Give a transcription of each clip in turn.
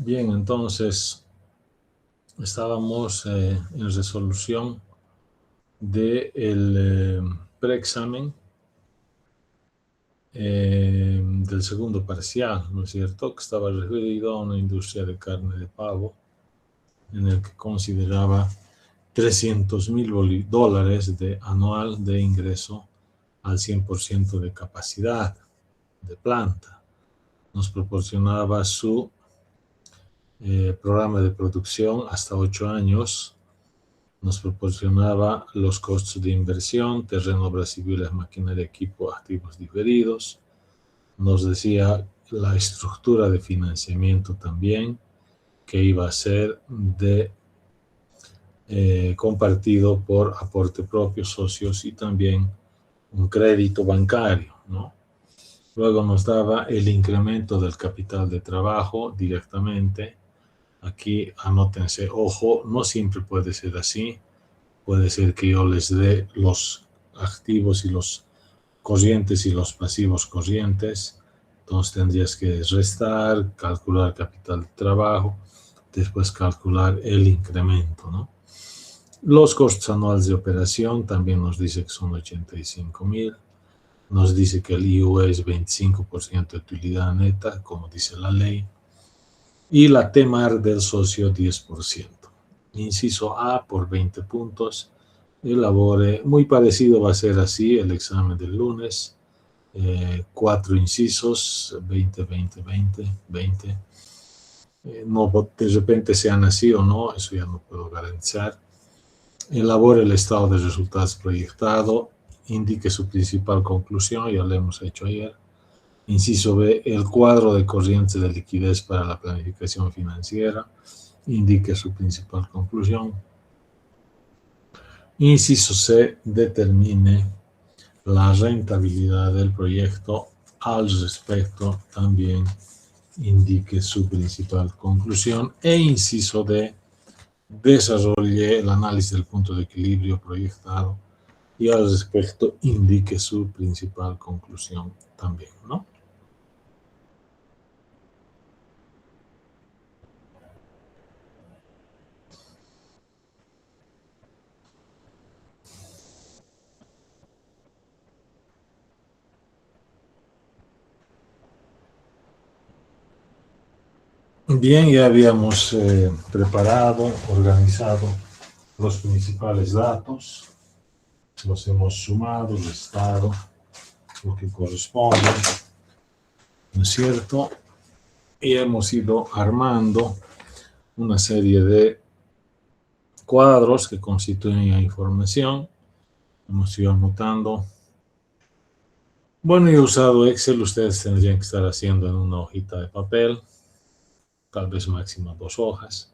Bien, entonces estábamos en resolución del preexamen del segundo parcial, ¿no es cierto? Que estaba referido a una industria de carne de pavo en el que consideraba $300,000 de anual de ingreso al 100% de capacidad de planta. Nos proporcionaba su programa de producción hasta 8 años, nos proporcionaba los costos de inversión, terreno, obras civiles, maquinaria, equipo, activos diferidos, nos decía la estructura de financiamiento también, que iba a ser de compartido por aporte propio, socios y también un crédito bancario, ¿no? Luego nos daba el incremento del capital de trabajo directamente. Aquí anótense, ojo, no siempre puede ser así. Puede ser que yo les dé los activos y los corrientes y los pasivos corrientes. Entonces tendrías que restar, calcular capital de trabajo, después calcular el incremento, ¿no? Los costos anuales de operación también nos dice que son 85,000. Nos dice que el IUE es 25% de utilidad neta, como dice la ley. Y la TEMAR del socio 10%. Inciso A por 20 puntos. Elabore, muy parecido va a ser así el examen del lunes. 4 incisos, 20, 20, 20, 20. No, de repente sean así o no, eso ya no puedo garantizar. Elabore el estado de resultados proyectado, indique su principal conclusión, ya lo hemos hecho ayer. Inciso B, el cuadro de corriente de liquidez para la planificación financiera, indique su principal conclusión. Inciso C, determine la rentabilidad del proyecto, al respecto también indique su principal conclusión. E inciso D, desarrolle el análisis del punto de equilibrio proyectado y al respecto indique su principal conclusión también, ¿no? Bien, ya habíamos preparado, organizado los principales datos, los hemos sumado, restado, lo que corresponde, ¿no es cierto? Y hemos ido armando una serie de cuadros que constituyen la información. Hemos ido anotando. Bueno, yo he usado Excel, ustedes tendrían que estar haciendo en una hojita de papel, tal vez máximo 2 hojas.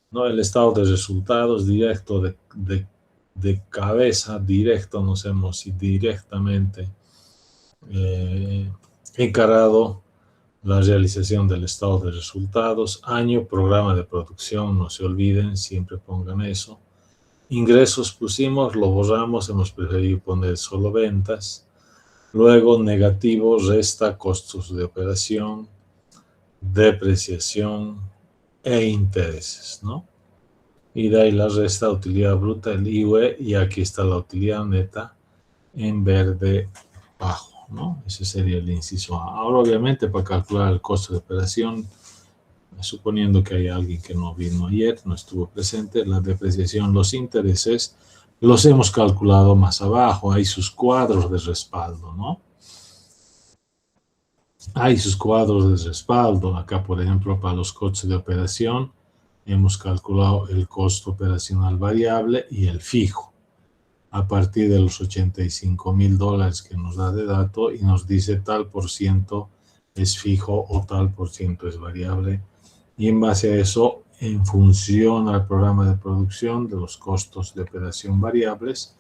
¿No? El estado de resultados directo de cabeza, directo, nos hemos directamente encarado la realización del estado de resultados, año, programa de producción, no se olviden, siempre pongan eso. Ingresos pusimos, lo borramos, hemos preferido poner solo ventas. Luego negativo, resta costos de operación, depreciación e intereses, ¿no? Y de ahí la resta utilidad bruta, el IUE, y aquí está la utilidad neta en verde bajo, ¿no? Ese sería el inciso A. Ahora, obviamente, para calcular el costo de operación, suponiendo que hay alguien que no vino ayer, no estuvo presente, la depreciación, los intereses, los hemos calculado más abajo, hay sus cuadros de respaldo, ¿no? Hay sus cuadros de respaldo, acá por ejemplo para los costos de operación, hemos calculado el costo operacional variable y el fijo, a partir de los $85,000 que nos da de dato y nos dice tal por ciento es fijo o tal por ciento es variable. Y en base a eso, en función al programa de producción de los costos de operación variables,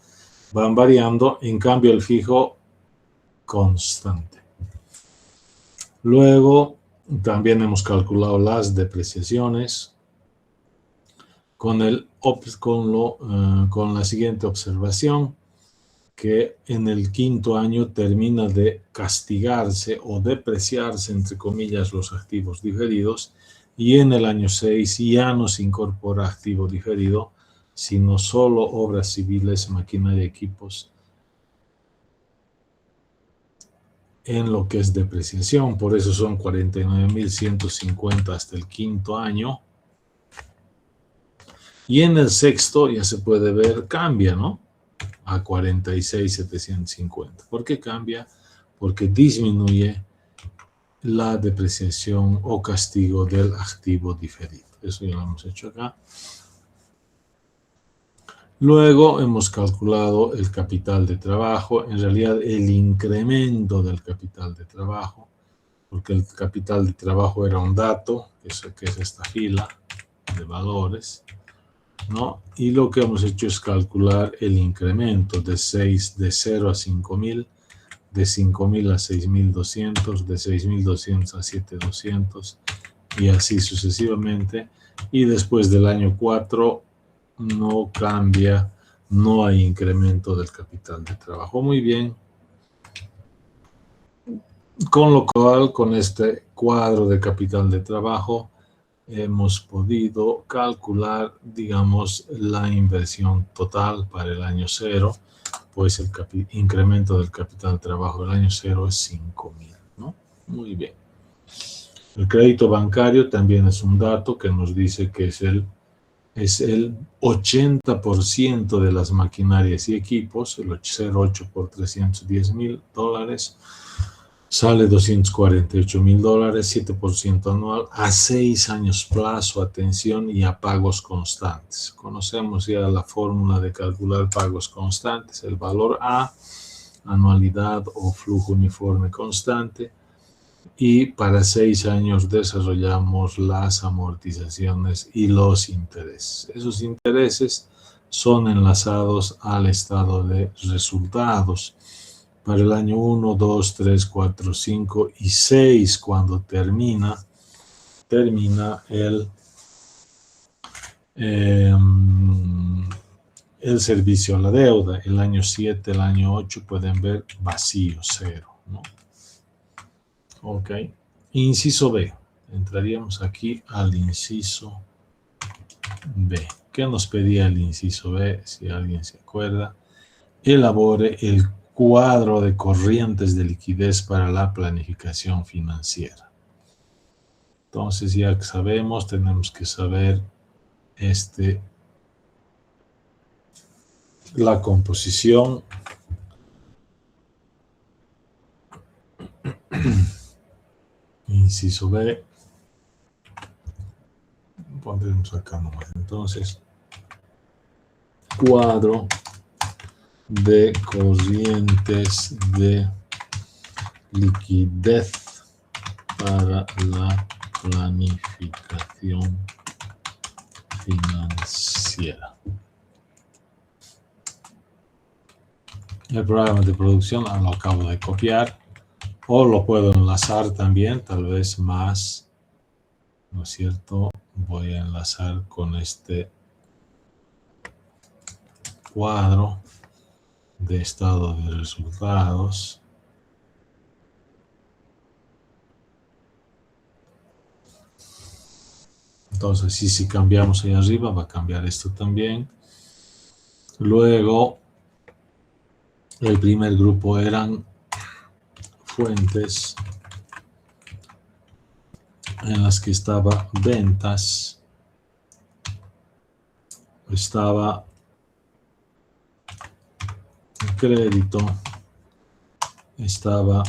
van variando, en cambio el fijo constante. Luego, también hemos calculado las depreciaciones con la siguiente observación, que en el quinto año termina de castigarse o depreciarse, entre comillas, los activos diferidos y en el año 6 ya no se incorpora activo diferido, sino solo obras civiles, maquinaria y equipos en lo que es depreciación. Por eso son 49.150 hasta el quinto año. Y en el sexto ya se puede ver, cambia, ¿no? A 46.750. ¿Por qué cambia? Porque disminuye la depreciación o castigo del activo diferido. Eso ya lo hemos hecho acá. Luego hemos calculado el capital de trabajo, en realidad el incremento del capital de trabajo, porque el capital de trabajo era un dato, que es esta fila de valores, ¿no? Y lo que hemos hecho es calcular el incremento de 0 a 5.000, de 5.000 a 6.200, de 6.200 a 7.200 y así sucesivamente. Y después del año 4 no cambia, no hay incremento del capital de trabajo. Muy bien. Con lo cual, con este cuadro de capital de trabajo, hemos podido calcular, digamos, la inversión total para el año 0, pues el incremento del capital de trabajo del año 0 es 5.000, ¿no? Muy bien. El crédito bancario también es un dato que nos dice que es el 80% de las maquinarias y equipos, el 0,8 por $310.000, sale $248.000, 7% anual, a 6 años plazo, atención, y a pagos constantes. Conocemos ya la fórmula de calcular pagos constantes, el valor A, anualidad o flujo uniforme constante, y para 6 años desarrollamos las amortizaciones y los intereses. Esos intereses son enlazados al estado de resultados. Para el año 1, 2, 3, 4, 5 y 6, cuando termina el servicio a la deuda. El año 7, el año 8 pueden ver vacío, cero, ¿no? Ok. Inciso B. Entraríamos aquí al inciso B. ¿Qué nos pedía el inciso B? Si alguien se acuerda. Elabore el cuadro de corrientes de liquidez para la planificación financiera. Entonces ya que sabemos, tenemos que saber la composición inciso B. Pondremos acá nomás. Entonces, cuadro de corrientes de liquidez para la planificación financiera. El programa de producción lo acabo de copiar, o lo puedo enlazar también, tal vez más, ¿no es cierto? Voy a enlazar con este cuadro de estado de resultados. Entonces, si cambiamos ahí arriba, va a cambiar esto también. Luego, el primer grupo eran fuentes en las que estaba ventas, estaba crédito, estaba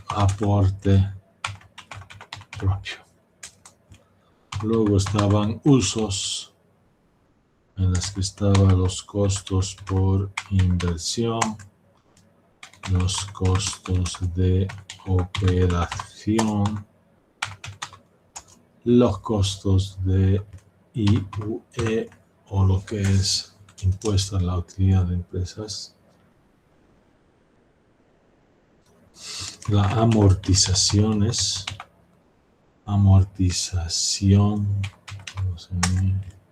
aporte propio. Luego estaban usos, en las que estaban los costos por inversión, los costos de operación, los costos de IUE, o lo que es impuesto a la utilidad de empresas, las amortizaciones,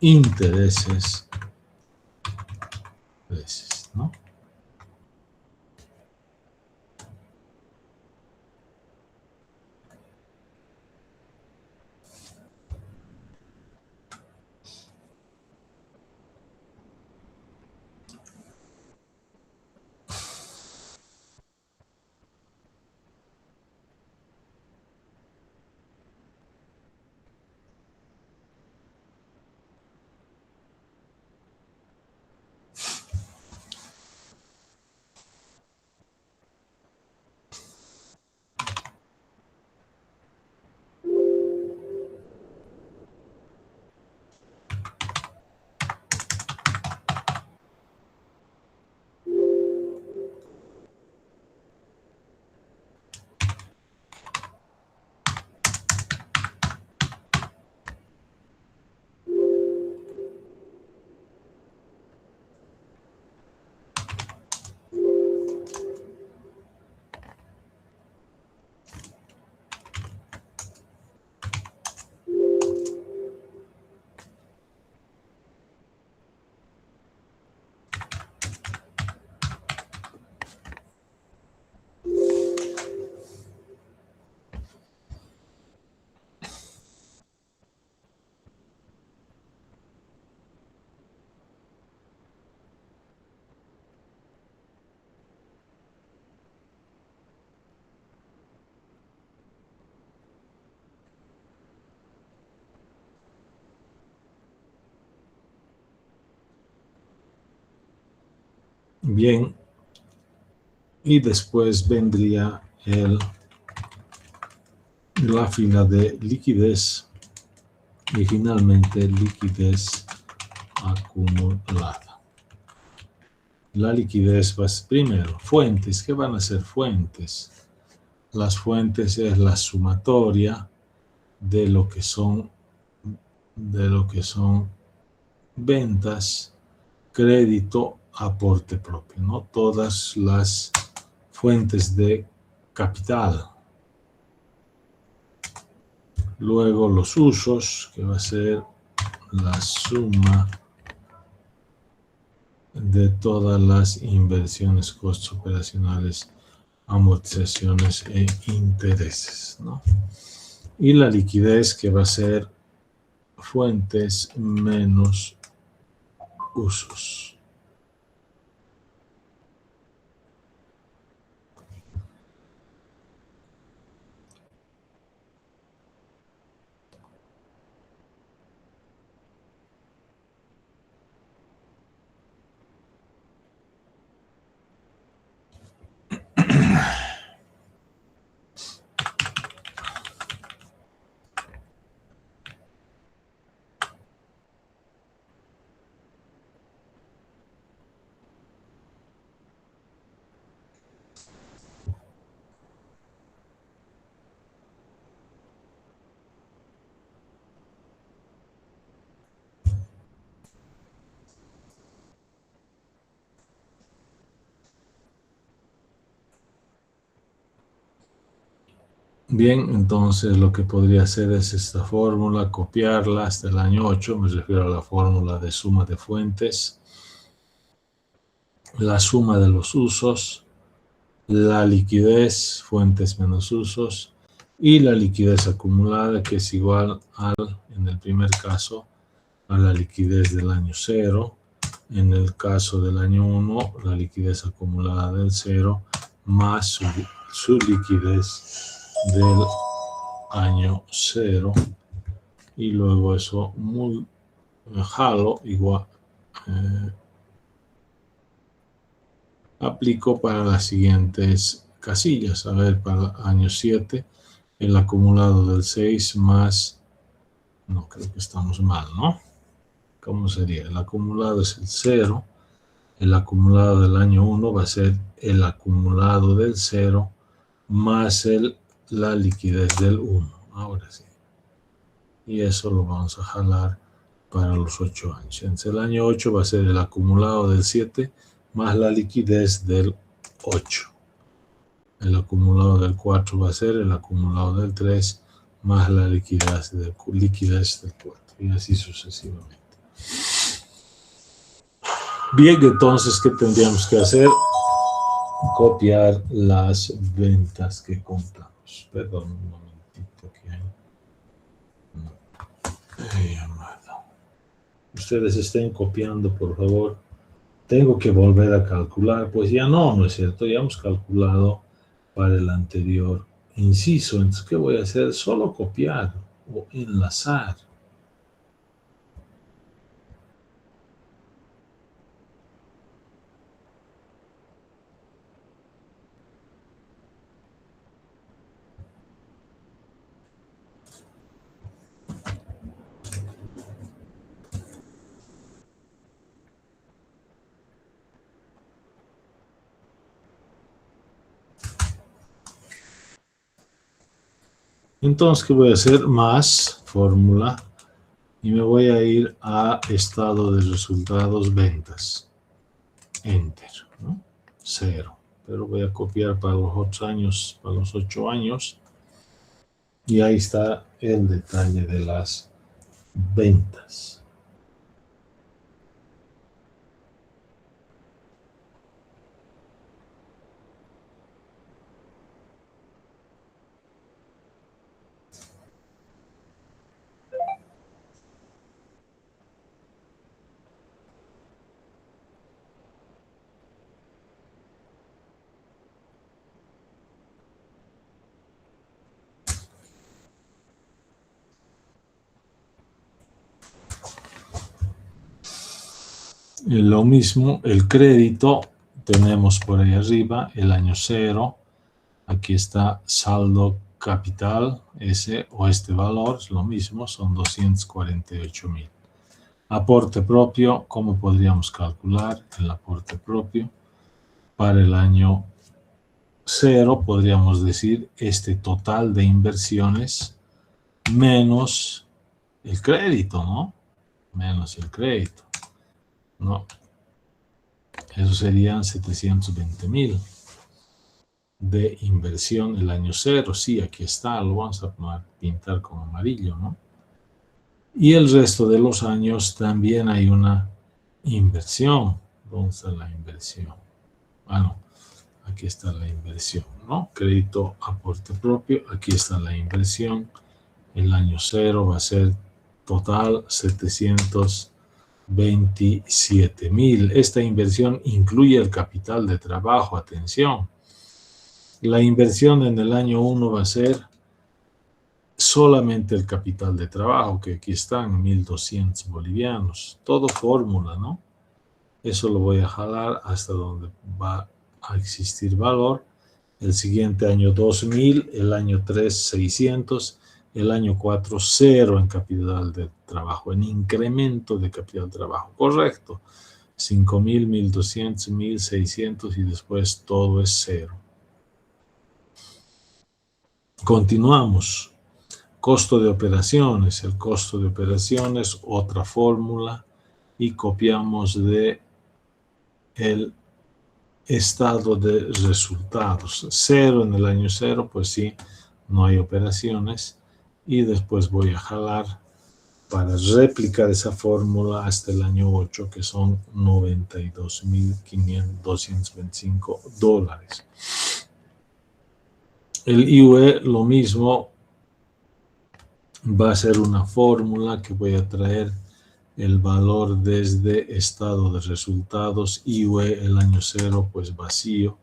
intereses, ¿no? Bien, y después vendría la fila de liquidez y finalmente liquidez acumulada. La liquidez va a ser primero fuentes. ¿Qué van a ser fuentes? Las fuentes es la sumatoria de lo que son ventas, crédito, aporte propio, ¿no? Todas las fuentes de capital. Luego los usos, que va a ser la suma de todas las inversiones, costos operacionales, amortizaciones e intereses, ¿no? Y la liquidez, que va a ser fuentes menos usos. Bien, entonces lo que podría hacer es esta fórmula, copiarla hasta el año 8, me refiero a la fórmula de suma de fuentes, la suma de los usos, la liquidez, fuentes menos usos, y la liquidez acumulada, que es igual en el primer caso, a la liquidez del año 0, en el caso del año 1, la liquidez acumulada del 0, más su liquidez del año 0, y luego eso jalo igual, aplico para las siguientes casillas. A ver, para el año 7, el acumulado del 6 más, no, creo que estamos mal, ¿no? ¿Cómo sería? El acumulado es el 0, el acumulado del año 1 va a ser el acumulado del 0 más la liquidez del 1. Ahora sí. Y eso lo vamos a jalar para los 8 años. Entonces el año 8 va a ser el acumulado del 7 más la liquidez del 8. El acumulado del 4 va a ser el acumulado del 3 más la liquidez del 4. Y así sucesivamente. Bien, entonces, ¿qué tendríamos que hacer? Copiar las ventas que compramos. Perdón, un momentito que hay. Ustedes estén copiando, por favor. Tengo que volver a calcular. Pues ya no es cierto. Ya hemos calculado para el anterior inciso. Entonces, ¿qué voy a hacer? Solo copiar o enlazar. Entonces, ¿qué voy a hacer? Más fórmula. Y me voy a ir a estado de resultados, ventas. Enter, ¿no? 0. Pero voy a copiar para los 8 años, para los 8 años. Y ahí está el detalle de las ventas. Lo mismo, el crédito tenemos por ahí arriba el año 0. Aquí está saldo capital, ese o este valor, es lo mismo, son 248,000. Aporte propio, ¿cómo podríamos calcular el aporte propio? Para el año 0 podríamos decir este total de inversiones menos el crédito, ¿no? Menos el crédito, ¿no? Eso serían 720,000 de inversión el año 0. Sí, aquí está, lo vamos a pintar con amarillo, ¿no? Y el resto de los años también hay una inversión. ¿Dónde está la inversión? Bueno, aquí está la inversión, ¿no? Crédito, aporte propio, aquí está la inversión. El año 0 va a ser total 727,000. Esta inversión incluye el capital de trabajo, atención. La inversión en el año 1 va a ser solamente el capital de trabajo, que aquí están 1.200 bolivianos. Todo fórmula, ¿no? Eso lo voy a jalar hasta donde va a existir valor. El siguiente año 2.000, el año 3 600, el año 4 0 en capital de trabajo, en incremento de capital de trabajo. Correcto. 5.000, 1.200, 1.600 y después todo es 0. Continuamos. Costo de operaciones. El costo de operaciones, otra fórmula, y copiamos de el estado de resultados. 0 en el año 0, pues sí, no hay operaciones. Y después voy a jalar para replicar esa fórmula hasta el año 8, que son $92,225. El IUE, lo mismo, va a ser una fórmula que voy a traer el valor desde estado de resultados. IUE, el año 0, pues vacío,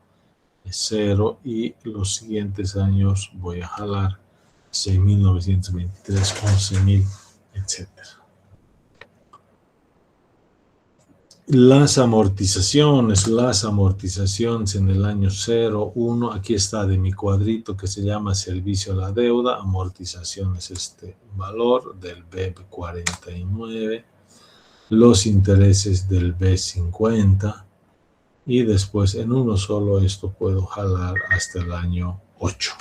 es 0, y los siguientes años voy a jalar 6.923, 11.000, etc. Las amortizaciones en el año 0, 1, aquí está de mi cuadrito que se llama servicio a la deuda, amortizaciones, este valor del BEP 49, los intereses del B50, y después en uno solo esto puedo jalar hasta el año 8.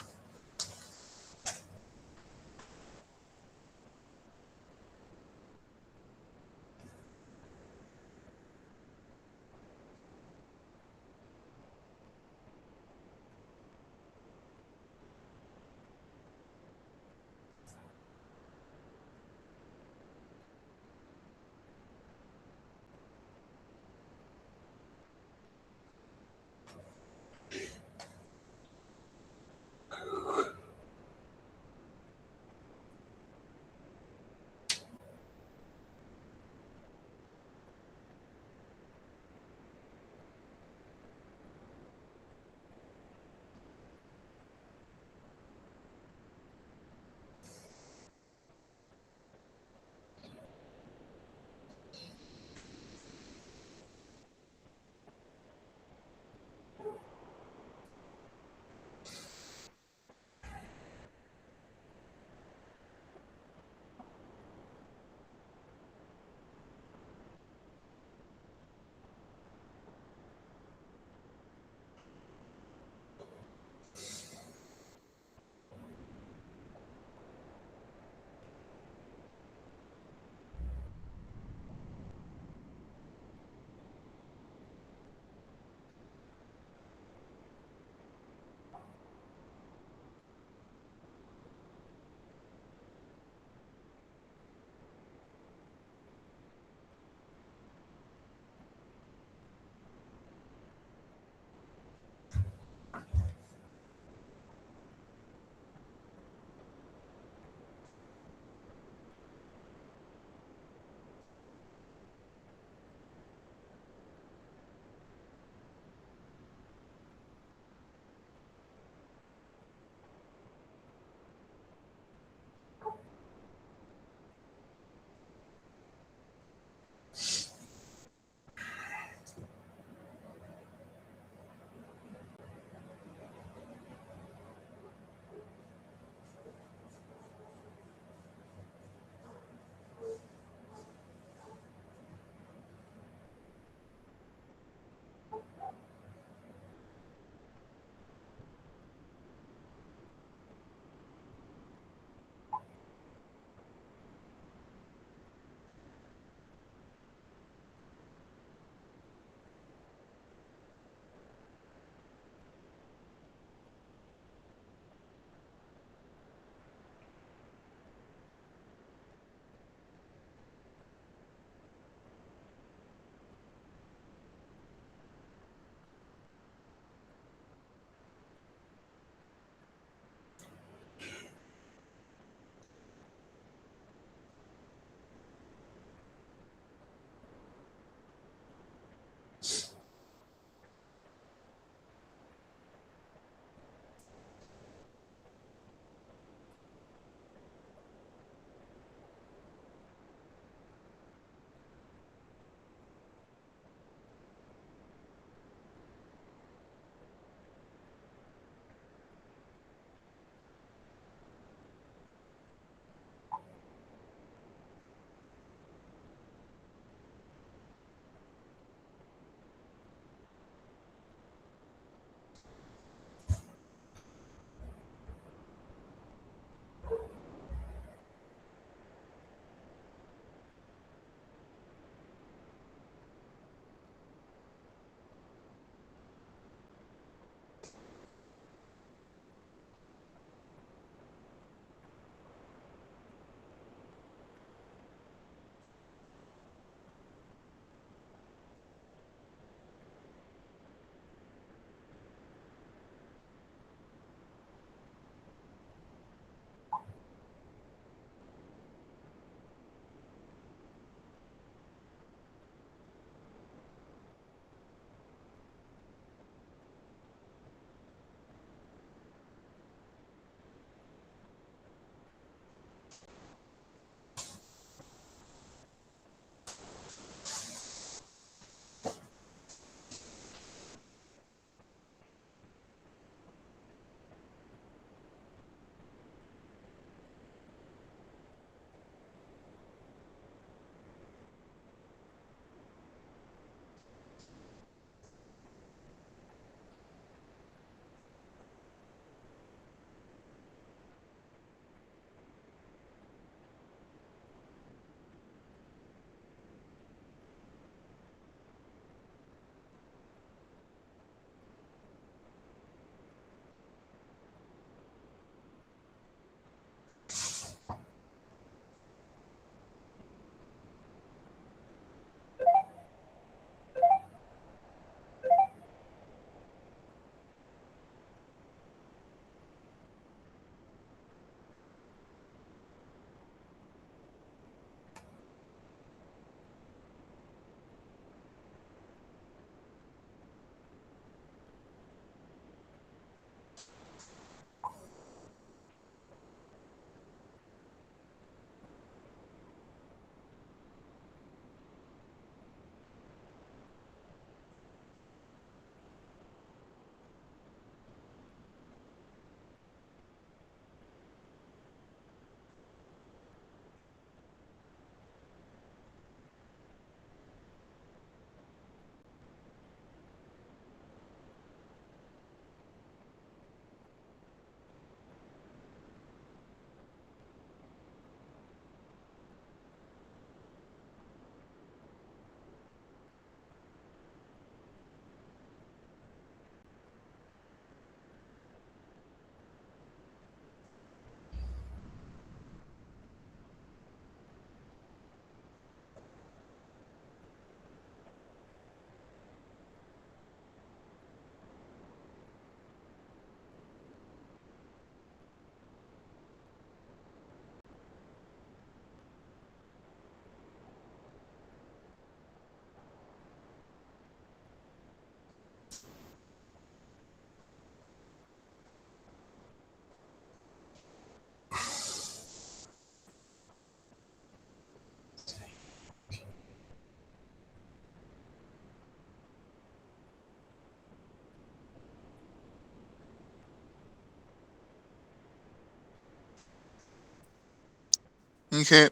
Inge,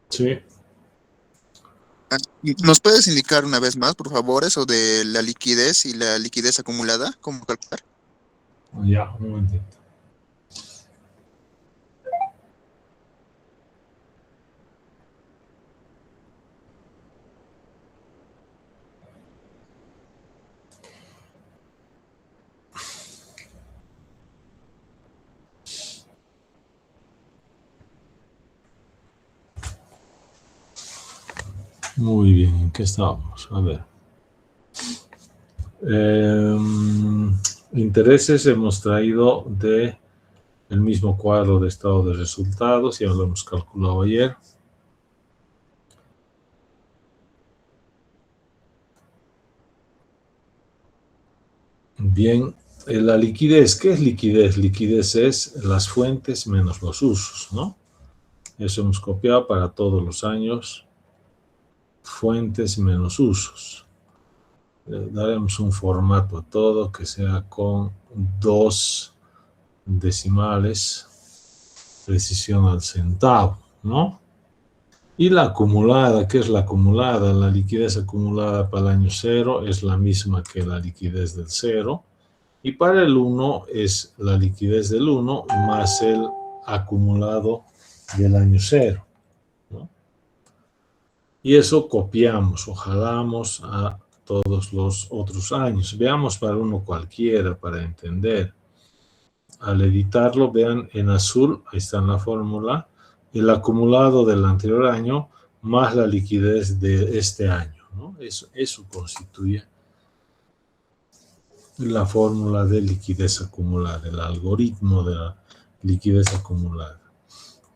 Sí, ¿nos puedes indicar una vez más, por favor, eso de la liquidez y la liquidez acumulada? ¿Cómo calcular? ya, un momentito. Muy bien, ¿en qué estábamos? A ver. Intereses hemos traído de el mismo cuadro de estado de resultados, ya lo hemos calculado ayer. Bien, la liquidez, ¿qué es liquidez? Liquidez es las fuentes menos los usos, ¿no? Eso hemos copiado para todos los años, fuentes menos usos. Daremos un formato a todo que sea con 2 decimales, precisión al centavo, ¿no? Y la acumulada, ¿qué es la acumulada? La liquidez acumulada para el año 0 es la misma que la liquidez del 0. Y para el 1 es la liquidez del 1 más el acumulado del año 0, ¿no? Y eso copiamos o jalamos a todos los otros años. Veamos para uno cualquiera para entender. Al editarlo, vean en azul, ahí está en la fórmula, el acumulado del anterior año más la liquidez de este año, ¿no? Eso constituye la fórmula de liquidez acumulada, el algoritmo de la liquidez acumulada.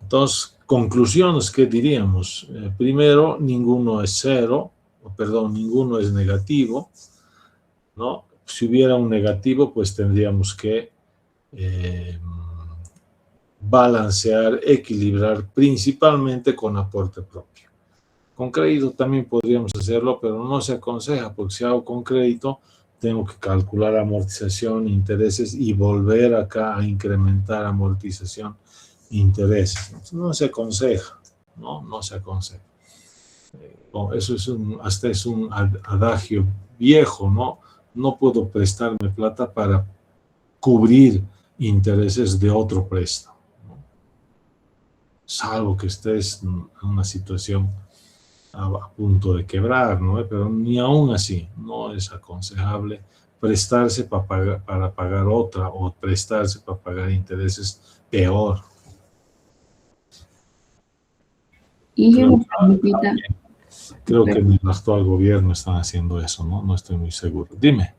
Entonces, conclusiones, ¿qué diríamos? Primero, ninguno es cero, perdón, ninguno es negativo, ¿no? Si hubiera un negativo, pues tendríamos que balancear, equilibrar principalmente con aporte propio. Con crédito también podríamos hacerlo, pero no se aconseja, porque si hago con crédito, tengo que calcular amortización, intereses y volver acá a incrementar amortización, intereses. Entonces, no se aconseja, ¿no? No se aconseja. Eso es hasta es un adagio viejo, ¿no? No puedo prestarme plata para cubrir intereses de otro préstamo, ¿no? Salvo que estés en una situación a punto de quebrar, ¿no? Pero ni aún así no es aconsejable prestarse para pagar otra o prestarse para pagar intereses peor. Y una preguntita. Creo que en el actual gobierno están haciendo eso, ¿no? No estoy muy seguro. Dime.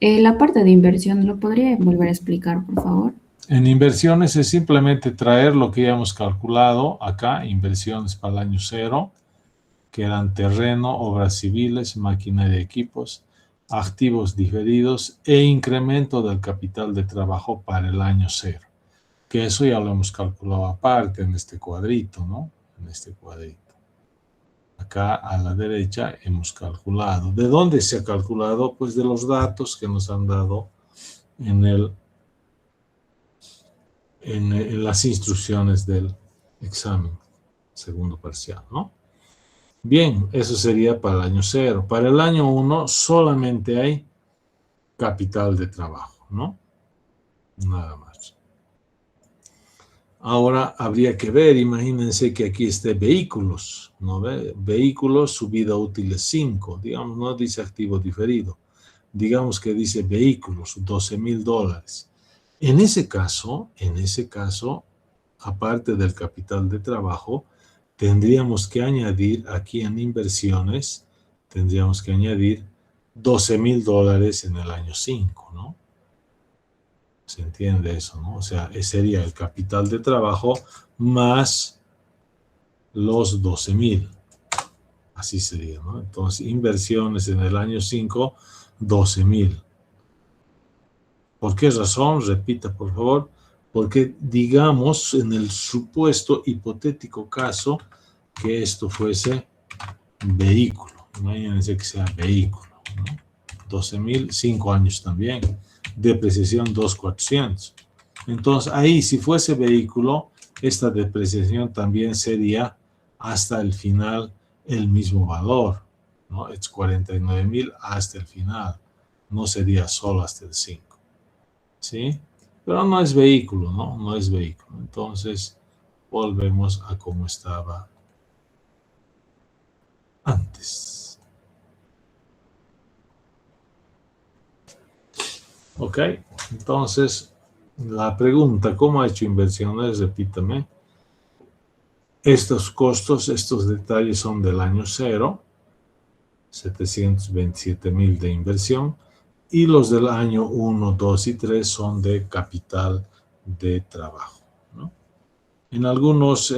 La parte de inversión, ¿lo podría volver a explicar, por favor? En inversiones es simplemente traer lo que ya hemos calculado acá, inversiones para el año 0, que eran terreno, obras civiles, maquinaria y equipos, activos diferidos e incremento del capital de trabajo para el año 0. Que eso ya lo hemos calculado aparte en este cuadrito, ¿no? En este cuadrito. Acá a la derecha hemos calculado. ¿De dónde se ha calculado? Pues de los datos que nos han dado en las instrucciones del examen segundo parcial, ¿no? Bien, eso sería para el año 0. Para el año 1 solamente hay capital de trabajo, ¿no? Nada más. Ahora habría que ver, imagínense que aquí esté vehículos, ¿no ve? Vehículos, su vida útil es 5, digamos, no dice activo diferido. Digamos que dice vehículos, $12,000. En ese caso, aparte del capital de trabajo, tendríamos que añadir aquí en inversiones, tendríamos que añadir $12,000 en el año 5, ¿no? ¿Se entiende eso, no? O sea, sería el capital de trabajo más los 12,000. Así sería, ¿no? Entonces, inversiones en el año 5, 12,000. ¿Por qué razón? Repita, por favor. Porque digamos, en el supuesto hipotético caso, que esto fuese vehículo. Imagínense que sea vehículo, ¿no? 12,000, 5 años también. Depreciación 2,400. Entonces, ahí, si fuese vehículo, esta depreciación también sería hasta el final el mismo valor, ¿no? Es 49,000 hasta el final, no sería solo hasta el 5, ¿sí? Pero no es vehículo, ¿no? No es vehículo. Entonces, volvemos a como estaba antes. Ok, entonces, la pregunta, ¿cómo ha hecho inversiones? Repítame. Estos costos, estos detalles son del año 0, 727,000 de inversión, y los del año 1, 2 y 3 son de capital de trabajo, ¿no? En algunos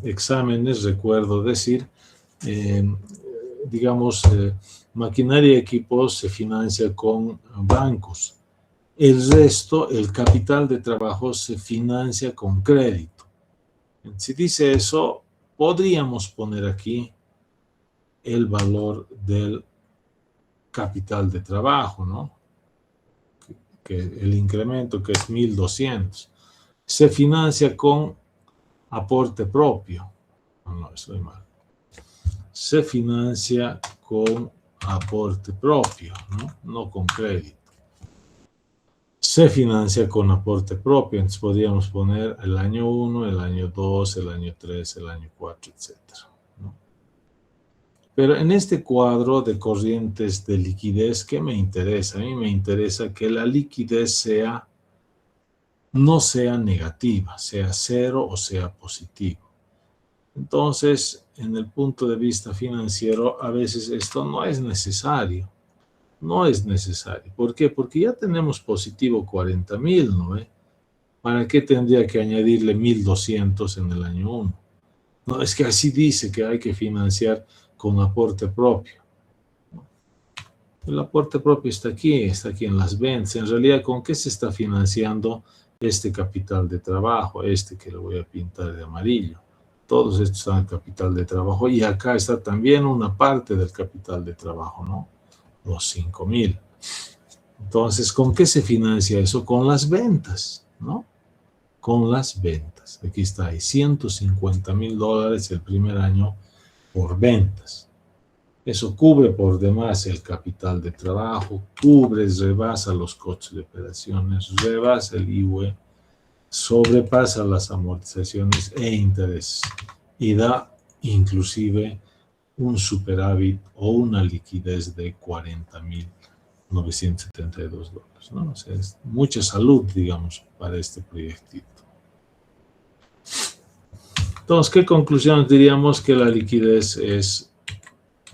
exámenes, recuerdo decir, digamos, maquinaria y equipos se financia con bancos. El resto, el capital de trabajo, se financia con crédito. Si dice eso, podríamos poner aquí el valor del capital de trabajo, ¿no? Que el incremento, que es 1,200, se financia con aporte propio. No, estoy mal. Se financia con aporte propio, ¿no? No con crédito. Se financia con aporte propio, entonces podríamos poner el año 1, el año 2, el año 3, el año 4, etc., ¿no? Pero en este cuadro de corrientes de liquidez, ¿qué me interesa? A mí me interesa que la liquidez no sea negativa, sea 0 o sea positivo. Entonces, en el punto de vista financiero, a veces esto no es necesario. No es necesario. ¿Por qué? Porque ya tenemos positivo 40,000, ¿no? ¿Para qué tendría que añadirle 1,200 en el año 1? No, es que así dice que hay que financiar con aporte propio. El aporte propio está aquí en las ventas. En realidad, ¿con qué se está financiando este capital de trabajo? Este que lo voy a pintar de amarillo. Todos estos están en capital de trabajo y acá está también una parte del capital de trabajo, ¿no? Los 5,000. Entonces, ¿con qué se financia eso? Con las ventas, ¿no? Con las ventas. Aquí está, hay $150,000 el primer año por ventas. Eso cubre por demás el capital de trabajo, rebasa los costos de operaciones, rebasa el IVA, sobrepasa las amortizaciones e intereses y da inclusive un superávit o una liquidez de $40,972, ¿no? O sea, es mucha salud, digamos, para este proyectito. Entonces, ¿qué conclusiones diríamos? Que la liquidez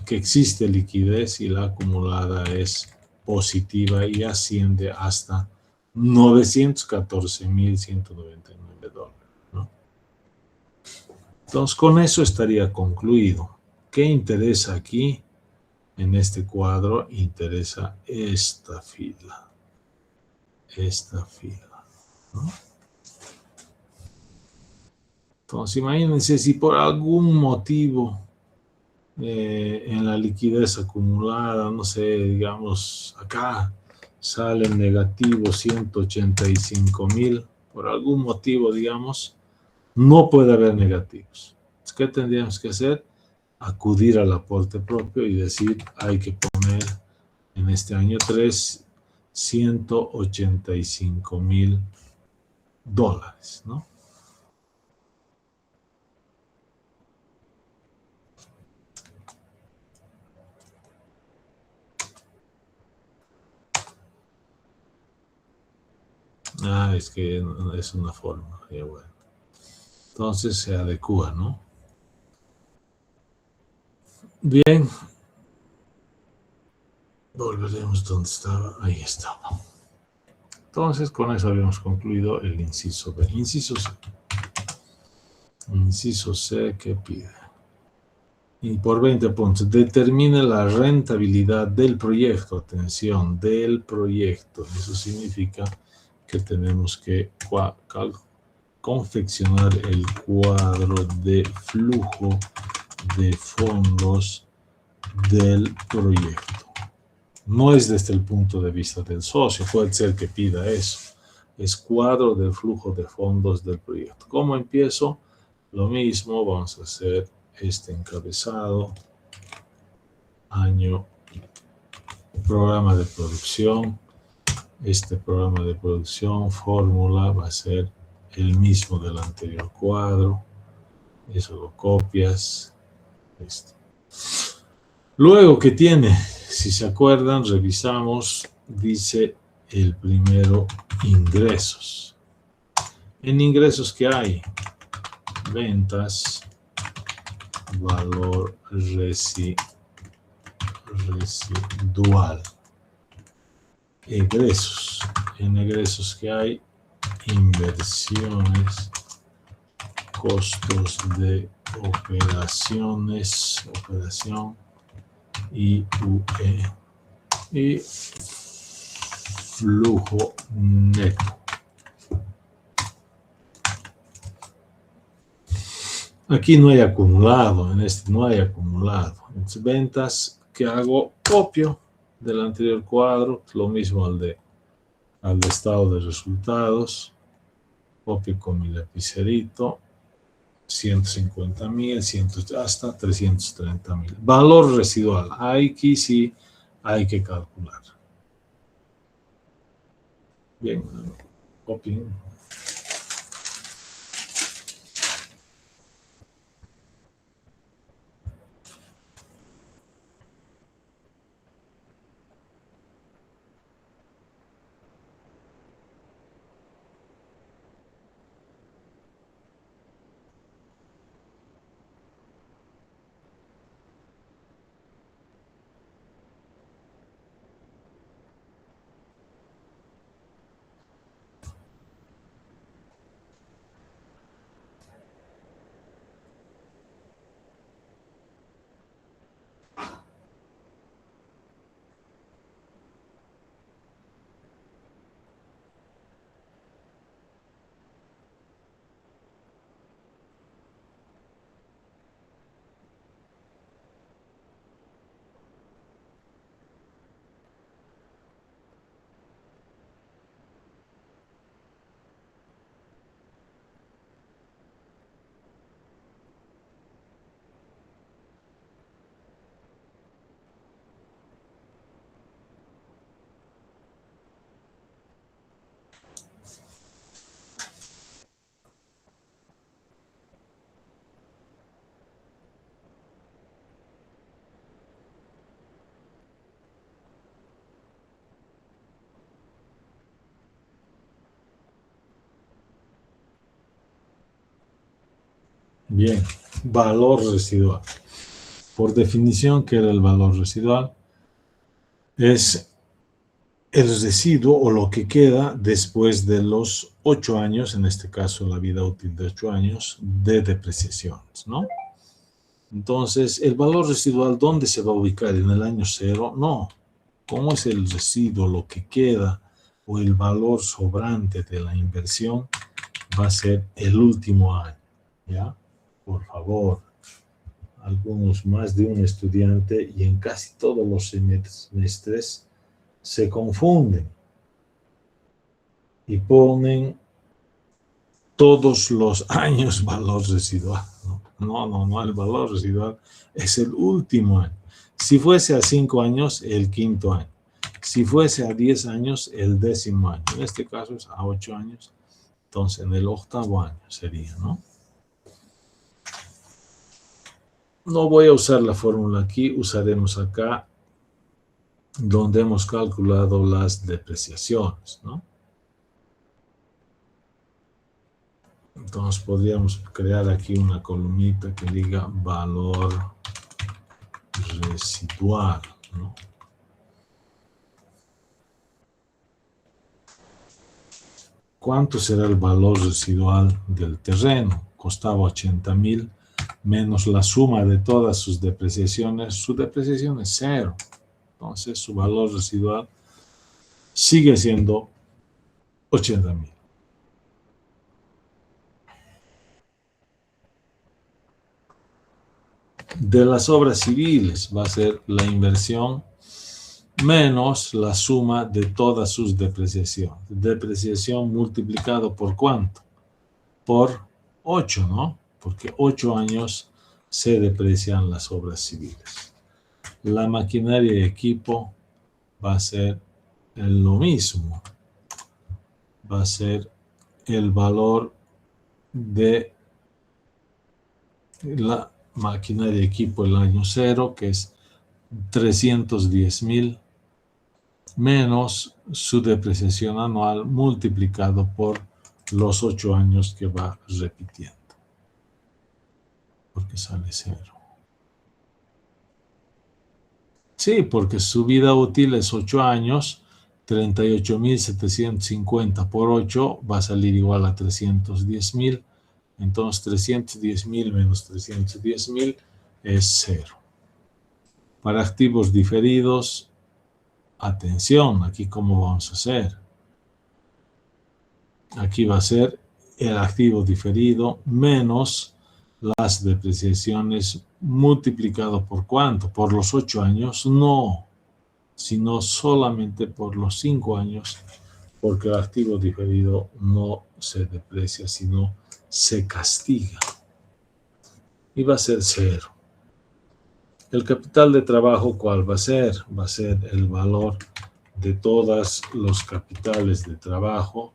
que existe liquidez y la acumulada es positiva y asciende hasta $914,199, ¿no? Entonces, con eso estaría concluido. ¿Qué interesa aquí? En este cuadro interesa esta fila, ¿no? Entonces, imagínense si por algún motivo en la liquidez acumulada, no sé, digamos, acá sale negativo 185,000, por algún motivo, digamos, no puede haber negativos. ¿Qué tendríamos que hacer? Acudir al aporte propio y decir, hay que poner en este año 3, $185,000, ¿no? Es que es una forma, bueno. Entonces se adecua, ¿no? Bien. Volveremos donde estaba. Ahí estaba. Entonces, con eso habíamos concluido el inciso B. Inciso C. Inciso C, ¿qué pide? Y por 20 puntos, determine la rentabilidad del proyecto. Atención, del proyecto. Eso significa que tenemos que confeccionar el cuadro de flujo de fondos del proyecto. No es desde el punto de vista del socio, puede ser que pida eso. es cuadro del flujo de fondos del proyecto. ¿Cómo empiezo? Lo mismo, vamos a hacer este encabezado, año, programa de producción. Este programa de producción, fórmula, va a ser el mismo del anterior cuadro. Eso lo copias. Listo. Luego, ¿qué tiene? Si se acuerdan, revisamos, dice el primero, ingresos. En ingresos, ¿qué hay? Ventas, valor residual. Egresos. En egresos, ¿qué hay? Inversiones, costos de operación, IUE, y flujo neto. Aquí no hay acumulado, en este no hay acumulado. Entonces, ventas, ¿qué hago? Copio del anterior cuadro, lo mismo al de estado de resultados, copio con mi lapicerito, 150,000, hasta 330,000. Valor residual, aquí sí hay que calcular. Bien, copien. Bien, valor residual. Por definición, ¿qué era el valor residual? Es el residuo o lo que queda después de los 8 años, en este caso la vida útil de 8 años, de depreciaciones, ¿no? Entonces, ¿el valor residual dónde se va a ubicar? ¿En el año 0? No. ¿Cómo es el residuo, lo que queda o el valor sobrante de la inversión? Va a ser el último año, ¿ya? Por favor, algunos más de un estudiante y en casi todos los semestres se confunden y ponen todos los años valor residual. No, el valor residual es el último año. Si fuese a 5 años, el quinto año. Si fuese a 10 años, el 10º año. En este caso es a 8 años, entonces en el 8º año sería, ¿no? No voy a usar la fórmula aquí, usaremos acá donde hemos calculado las depreciaciones, ¿no? Entonces podríamos crear aquí una columnita que diga valor residual, ¿no? ¿Cuánto será el valor residual del terreno? Costaba 80,000 menos la suma de todas sus depreciaciones. Su depreciación es 0. Entonces su valor residual sigue siendo 80,000. De las obras civiles va a ser la inversión menos la suma de todas sus depreciaciones. Depreciación multiplicado por ¿cuánto? Por 8, ¿no? Porque 8 años se deprecian las obras civiles. La maquinaria y equipo va a ser lo mismo. Va a ser el valor de la maquinaria y equipo el año 0, que es 310,000, menos su depreciación anual multiplicado por los 8 años que va repitiendo. Porque sale 0. Sí, porque su vida útil es 8 años, 38,750 por 8 va a salir igual a 310,000. Entonces 310,000 menos 310,000 es 0. Para activos diferidos, atención, aquí cómo vamos a hacer. Aquí va a ser el activo diferido menos las depreciaciones multiplicado por ¿cuánto? ¿Por los 8 años? No, sino solamente por los 5 años, porque el activo diferido no se deprecia, sino se castiga. Y va a ser 0. El capital de trabajo, ¿cuál va a ser? Va a ser el valor de todos los capitales de trabajo,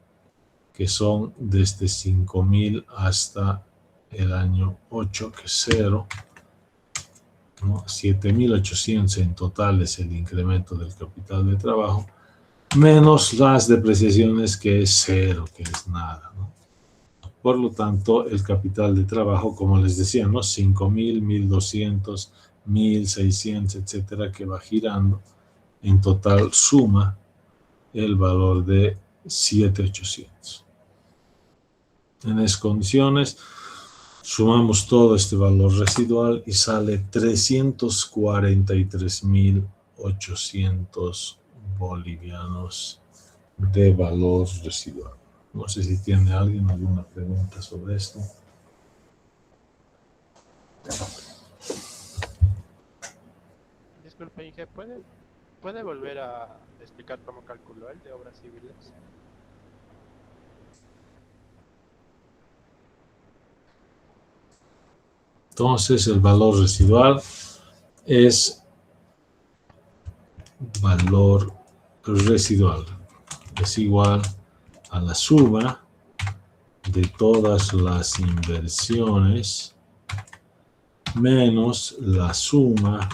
que son desde 5,000 hasta el año 8, que es 0, ¿no? 7,800 en total es el incremento del capital de trabajo, menos las depreciaciones, que es 0, que es nada, ¿no? Por lo tanto, el capital de trabajo, como les decía, ¿no? 5,000, 1,200, 1,600, etcétera, que va girando, en total suma el valor de 7,800. En esas condiciones, sumamos todo este valor residual y sale 343,800 bolivianos de valor residual. No sé si tiene alguien alguna pregunta sobre esto. Disculpe, Inge, ¿puede volver a explicar cómo calculó el de obras civiles? Entonces, el valor residual es valor residual. Es igual a la suma de todas las inversiones menos la suma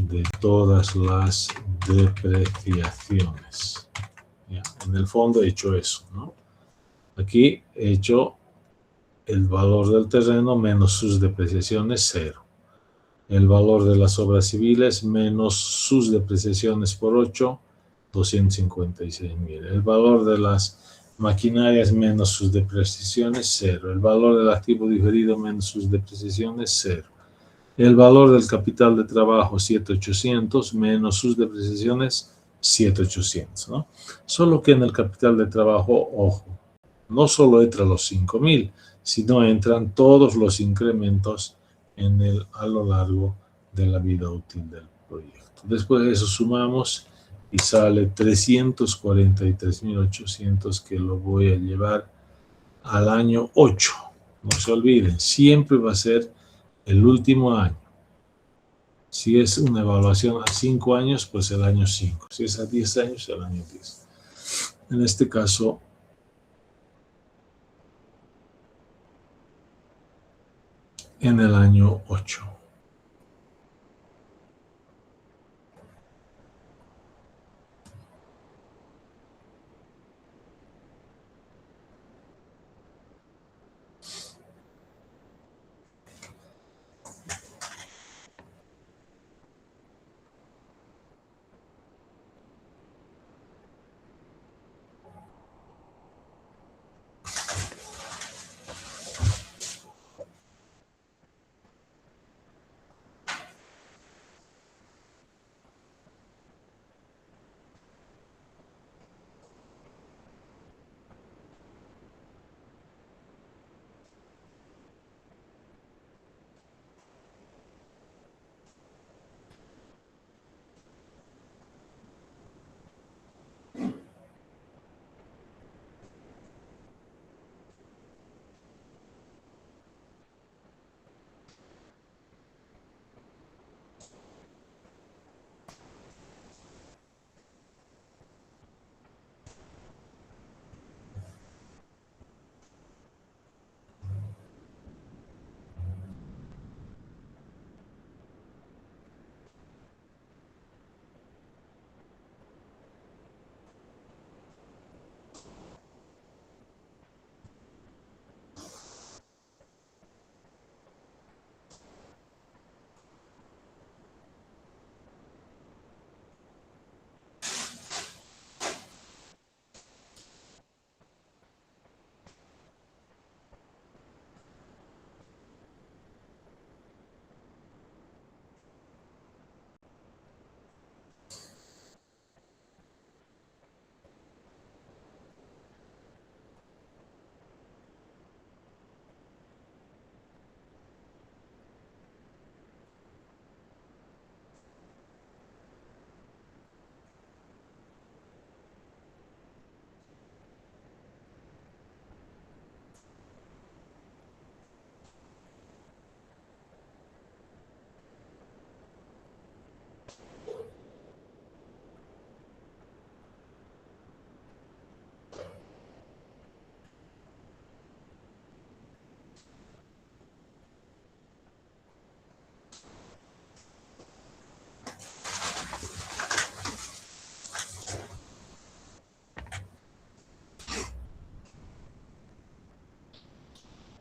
de todas las depreciaciones. ¿Ya? En el fondo he hecho eso, ¿no? Aquí he hecho el valor del terreno menos sus depreciaciones, 0. El valor de las obras civiles menos sus depreciaciones por 8, 256,000. El valor de las maquinarias menos sus depreciaciones, 0. El valor del activo diferido menos sus depreciaciones, 0. El valor del capital de trabajo, 7,800, menos sus depreciaciones, 7,800, ¿no? Solo que en el capital de trabajo, ojo, no solo entra los 5,000, sino entran todos los incrementos a lo largo de la vida útil del proyecto. Después de eso sumamos y sale 343,800, que lo voy a llevar al año 8. No se olviden, siempre va a ser el último año. Si es una evaluación a 5 años, pues el año 5. Si es a 10 años, el año 10. En este caso, en el año 8.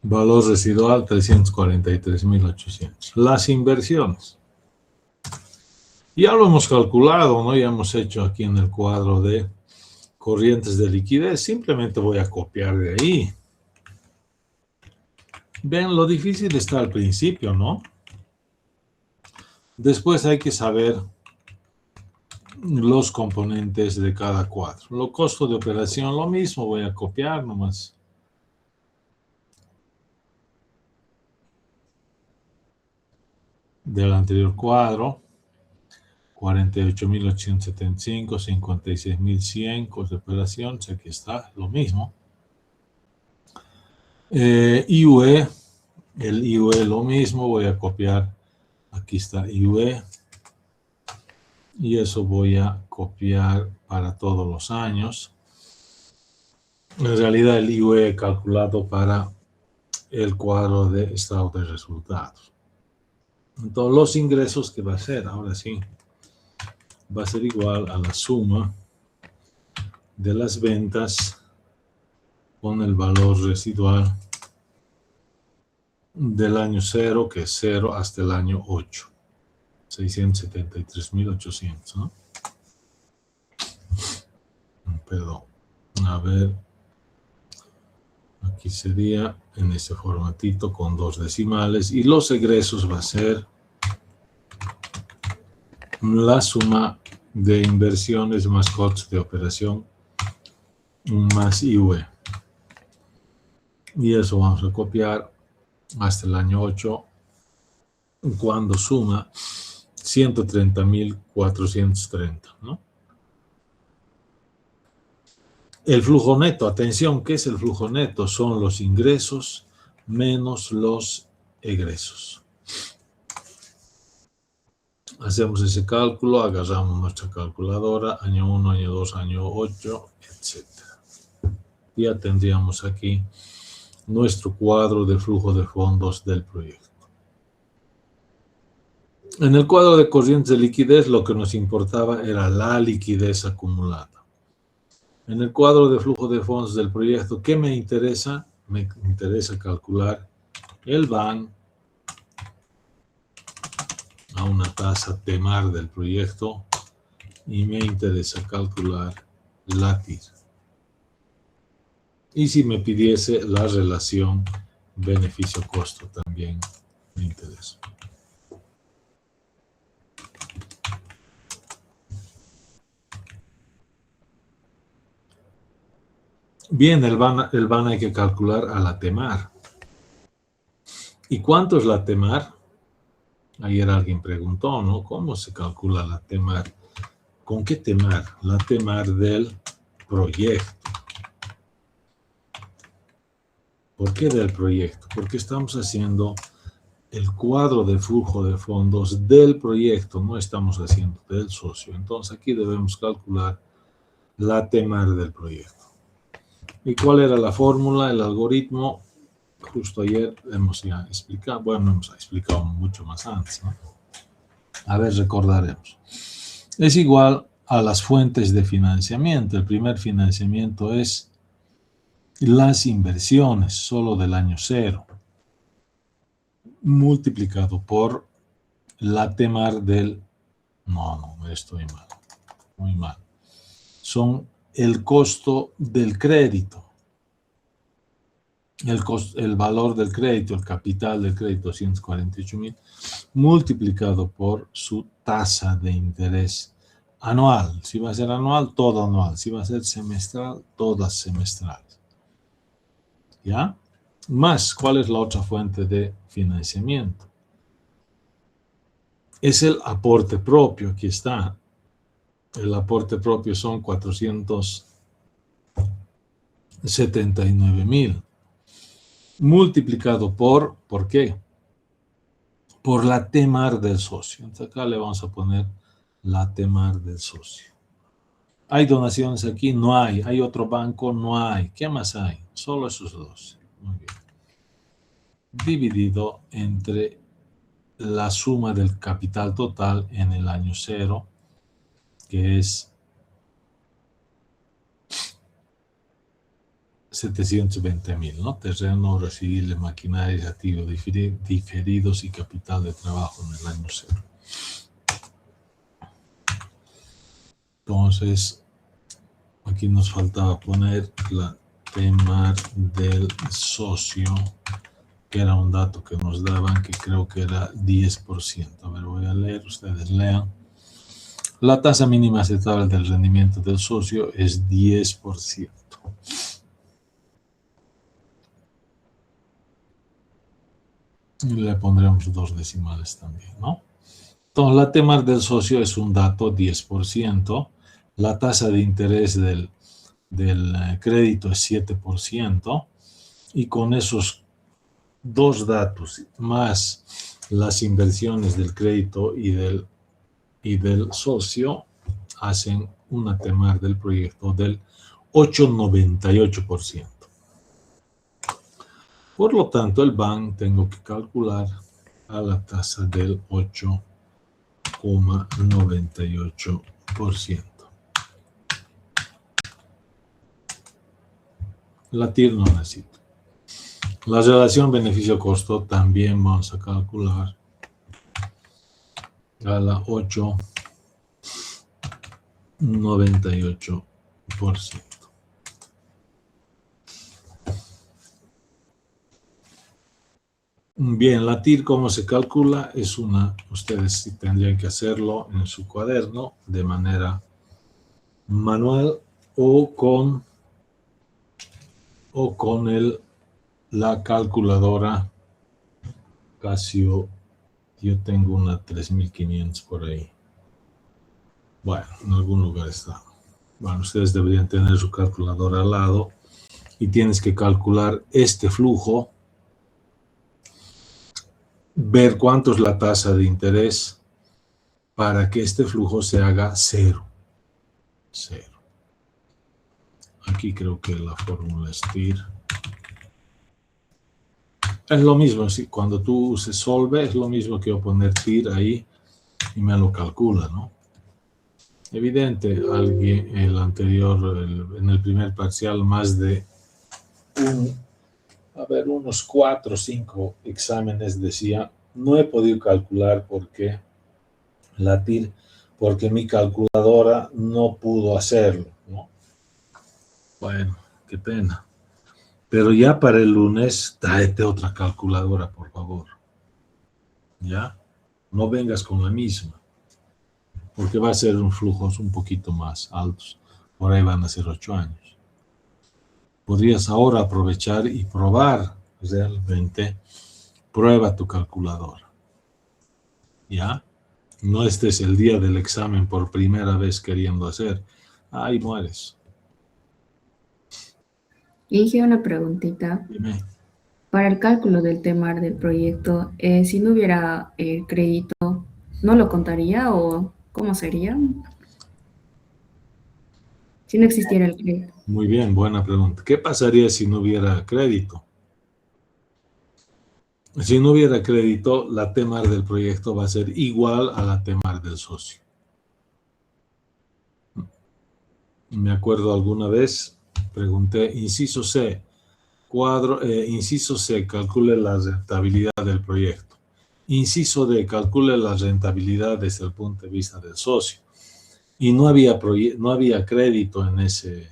Valor residual 343.800. Las inversiones. Ya lo hemos calculado, ¿no? Ya hemos hecho aquí en el cuadro de corrientes de liquidez. Simplemente voy a copiar de ahí. Ven, lo difícil está al principio, ¿no? Después hay que saber los componentes de cada cuadro. Lo costo de operación, lo mismo, voy a copiar nomás. Del anterior cuadro, 48.875, 56.100, costo de operación, aquí está, lo mismo. IUE, el IUE lo mismo, voy a copiar, aquí está IUE, y eso voy a copiar para todos los años. En realidad el IUE calculado para el cuadro de estado de resultados. Entonces los ingresos que va a ser, ahora sí, va a ser igual a la suma de las ventas con el valor residual del año 0, que es 0, hasta el año 8. 673.800, ¿no? Perdón. A ver. Aquí sería en este formatito con 2 decimales. Y los egresos va a ser la suma de inversiones más costos de operación más IUE. Y eso vamos a copiar hasta el año 8, cuando suma 130.430, ¿no? El flujo neto, atención, ¿qué es el flujo neto? Son los ingresos menos los egresos. Hacemos ese cálculo, agarramos nuestra calculadora, año 1, año 2, año 8, etc. Ya tendríamos aquí nuestro cuadro de flujo de fondos del proyecto. En el cuadro de corrientes de liquidez, lo que nos importaba era la liquidez acumulada. En el cuadro de flujo de fondos del proyecto, ¿qué me interesa? Me interesa calcular el BAN a una tasa TEMAR del proyecto y me interesa calcular la TIR. Y si me pidiese la relación beneficio-costo también me interesa. Bien, el BAN hay que calcular a la TEMAR. ¿Y cuánto es la TEMAR? Ayer alguien preguntó, ¿no? ¿Cómo se calcula la TEMAR? ¿Con qué TEMAR? La TEMAR del proyecto. ¿Por qué del proyecto? Porque estamos haciendo el cuadro de flujo de fondos del proyecto, no estamos haciendo del socio. Entonces aquí debemos calcular la TEMAR del proyecto. ¿Y cuál era la fórmula, el algoritmo? Justo ayer hemos ya explicado, bueno, hemos explicado mucho más antes, ¿no? A ver, recordaremos. Es igual a las fuentes de financiamiento. El primer financiamiento es las inversiones, solo del año 0, multiplicado por la TEMAR del... No, estoy mal, muy mal. Son el costo del crédito. El valor del crédito, el capital del crédito, 248.000, multiplicado por su tasa de interés anual. Si va a ser anual, todo anual. Si va a ser semestral, todas semestrales. ¿Ya? Más, ¿cuál es la otra fuente de financiamiento? Es el aporte propio. Aquí está. El aporte propio son 479.000. Multiplicado ¿por qué? Por la TEMAR del socio. Entonces acá le vamos a poner la TEMAR del socio. ¿Hay donaciones aquí? No hay. ¿Hay otro banco? No hay. ¿Qué más hay? Solo esos dos. Muy bien. Dividido entre la suma del capital total en el año 0, que es 720.000, ¿no? Terreno, residuos, maquinaria, activos diferidos y capital de trabajo en el año 0. Entonces, aquí nos faltaba poner la TEMAR del socio, que era un dato que nos daban, que creo que era 10%. A ver, voy a leer, ustedes lean. La tasa mínima aceptable del rendimiento del socio es 10%. Y le pondremos 2 decimales también, ¿no? Entonces, la TEMAR del socio es un dato 10%. La tasa de interés del crédito es 7%. Y con esos 2 datos, más las inversiones del crédito y del socio, hacen una TEMAR del proyecto del 8,98%. Por lo tanto, el BAN tengo que calcular a la tasa del 8,98%. La TIR no necesito. La relación beneficio-costo también vamos a calcular a la 8,98%. Bien, la TIR, ¿cómo se calcula? Ustedes sí tendrían que hacerlo en su cuaderno de manera manual o con la calculadora Casio. Yo tengo una 3500 por ahí. Bueno, en algún lugar está. Bueno, ustedes deberían tener su calculadora al lado y tienes que calcular este flujo, ver cuánto es la tasa de interés para que este flujo se haga 0. Aquí creo que la fórmula es TIR. Es lo mismo, cuando tú uses Solve, es lo mismo que yo poner TIR ahí y me lo calcula, ¿no? Evidente, en el primer parcial, más de unos 4 o 5 exámenes decía, no he podido calcular porque la TIR, porque mi calculadora no pudo hacerlo, ¿no? Bueno, qué pena. Pero ya para el lunes, tráete otra calculadora, por favor. ¿Ya? No vengas con la misma, porque va a ser un flujos un poquito más altos. Por ahí van a ser 8 años. Podrías ahora aprovechar y probar realmente. Prueba tu calculadora. ¿Ya? No estés el día del examen por primera vez queriendo hacer. Ahí mueres. Y dije una preguntita. Dime. Para el cálculo del TEMAR del proyecto, si no hubiera crédito, ¿no lo contaría o cómo sería? Si no existiera el crédito. Muy bien, buena pregunta. ¿Qué pasaría si no hubiera crédito? Si no hubiera crédito, la TEMAR del proyecto va a ser igual a la TEMAR del socio. Me acuerdo alguna vez, pregunté, inciso C, calcule la rentabilidad del proyecto. Inciso D, calcule la rentabilidad desde el punto de vista del socio. Y no había crédito en ese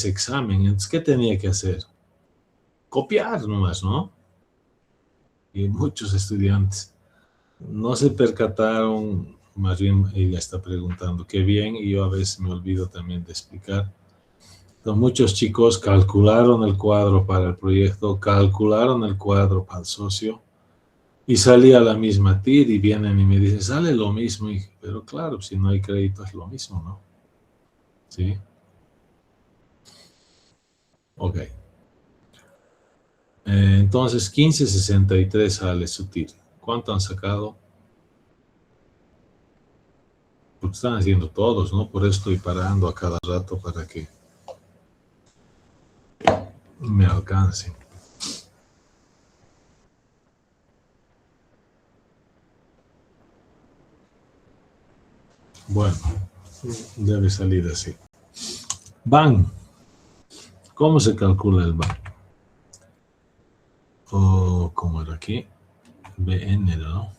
examen. Entonces, ¿qué tenía que hacer? Copiar nomás, ¿no? Y muchos estudiantes no se percataron, más bien ella está preguntando qué bien, y yo a veces me olvido también de explicar. Entonces, muchos chicos calcularon el cuadro para el proyecto, calcularon el cuadro para el socio, y salía la misma TIR, y vienen y me dicen, sale lo mismo, pero claro, si no hay crédito es lo mismo, ¿no? ¿Sí? Ok. Entonces, 15.63 sale su TIR. ¿Cuánto han sacado? Porque están haciendo todos, ¿no? Por eso estoy parando a cada rato para que me alcance. Bueno, debe salir así. Van. ¿Cómo se calcula el BAN? O ¿cómo era aquí? BN, ¿no?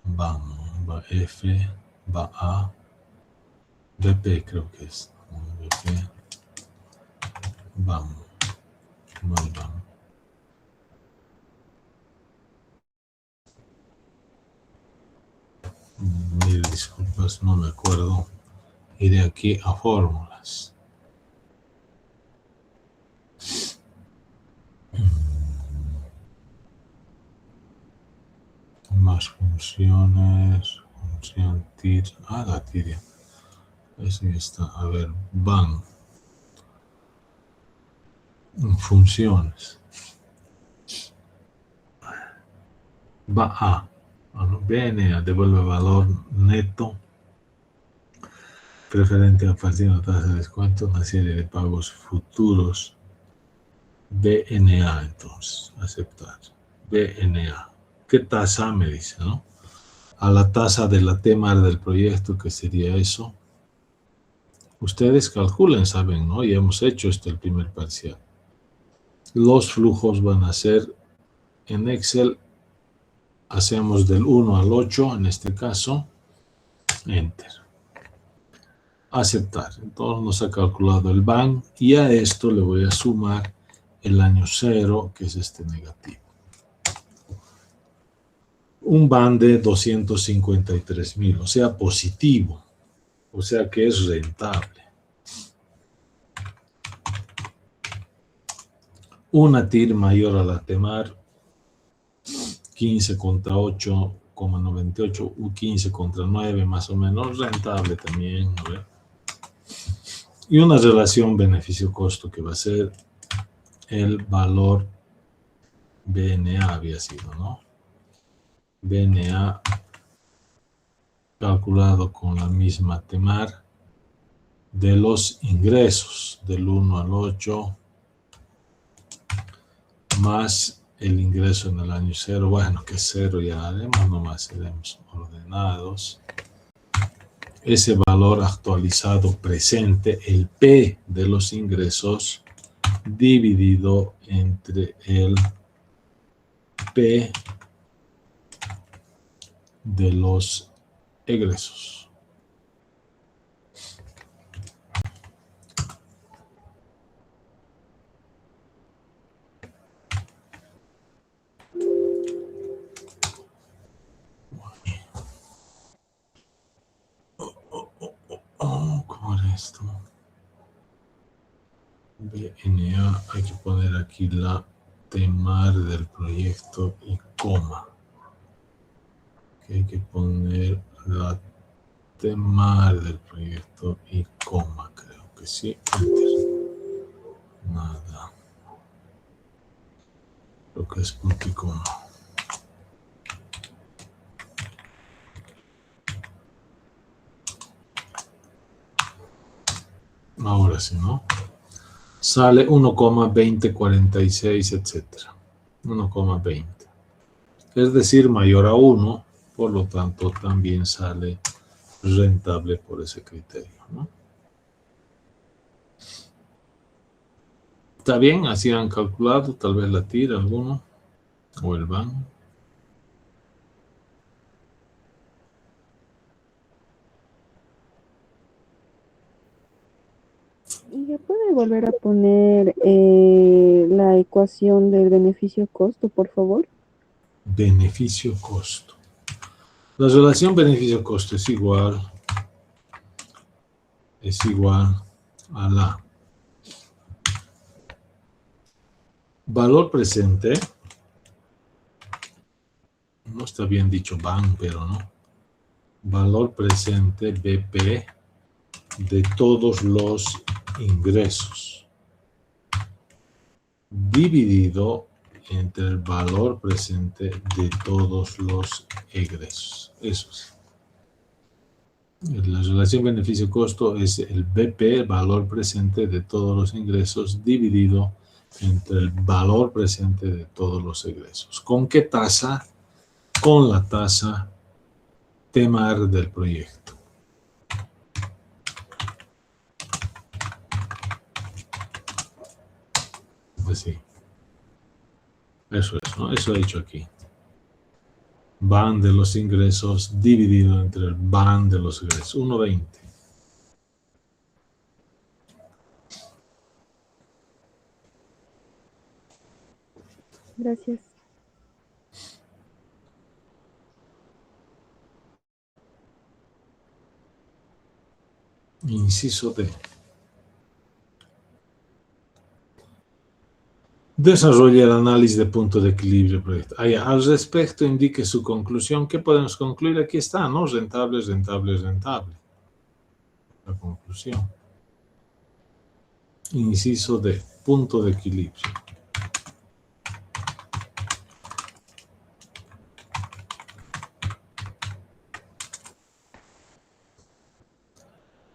BAN, va F, va A, BP creo que es. BP, BAN, no el BAN. Mil disculpas, no me acuerdo. Iré aquí a fórmulas. Más funciones. Función tir. Ah, la tiria. Eso ya está. A ver, van. Funciones. Va a. BNA devuelve valor neto preferente a partir de una tasa de descuento, una serie de pagos futuros. BNA, entonces, aceptar. BNA. ¿Qué tasa me dice, no? A la tasa de la TMAR del proyecto, que sería eso. Ustedes calculen, saben, ¿no? Ya hemos hecho esto el primer parcial. Los flujos van a ser en Excel. Hacemos del 1 al 8, en este caso. Enter. Aceptar. Entonces nos ha calculado el BAN y a esto le voy a sumar el año 0, que es este negativo. Un BAN de 253.000, o sea, positivo, o sea que es rentable. Una TIR mayor a la TEMAR, 15 contra 8,98, 15 contra 9, más o menos rentable también, ¿no? Y una relación beneficio-costo que va a ser el valor BNA había sido, ¿no? BNA calculado con la misma TEMAR de los ingresos del 1 al 8 más el ingreso en el año 0, bueno, que 0 ya haremos, nomás seremos ordenados. Ese valor actualizado presente, el P de los ingresos, dividido entre el P de los egresos. ¿Cómo era esto? BNA, hay que poner aquí la TEMAR del proyecto y coma. Hay que poner la TEMAR del proyecto y coma, creo que sí. Enter. Nada. Creo que es punto y coma. Ahora sí, ¿no? Sale 1,2046, etcétera. 1,20. Es decir, mayor a 1, por lo tanto, también sale rentable por ese criterio, ¿no? ¿Está bien? Así han calculado, tal vez la TIR alguno, o el BAN. ¿Ya puede volver a poner la ecuación del beneficio-costo, por favor? Beneficio-costo. La relación beneficio-costo es igual a la valor presente. No está bien dicho BAN, pero no. Valor presente BP de todos los ingresos dividido entre el valor presente de todos los egresos. Eso es. La relación beneficio-costo es el BP, valor presente de todos los ingresos, dividido entre el valor presente de todos los egresos. ¿Con qué tasa? Con la tasa TEMAR del proyecto. decir. Eso es, ¿no? Eso he dicho aquí. Van de los ingresos dividido entre el van de los egresos. 1,20. Gracias. Inciso D. Desarrolle el análisis de punto de equilibrio proyecto. Al respecto, indique su conclusión. ¿Qué podemos concluir? Aquí está, ¿no? Rentable, rentable, rentable. La conclusión. Inciso D. Punto de equilibrio.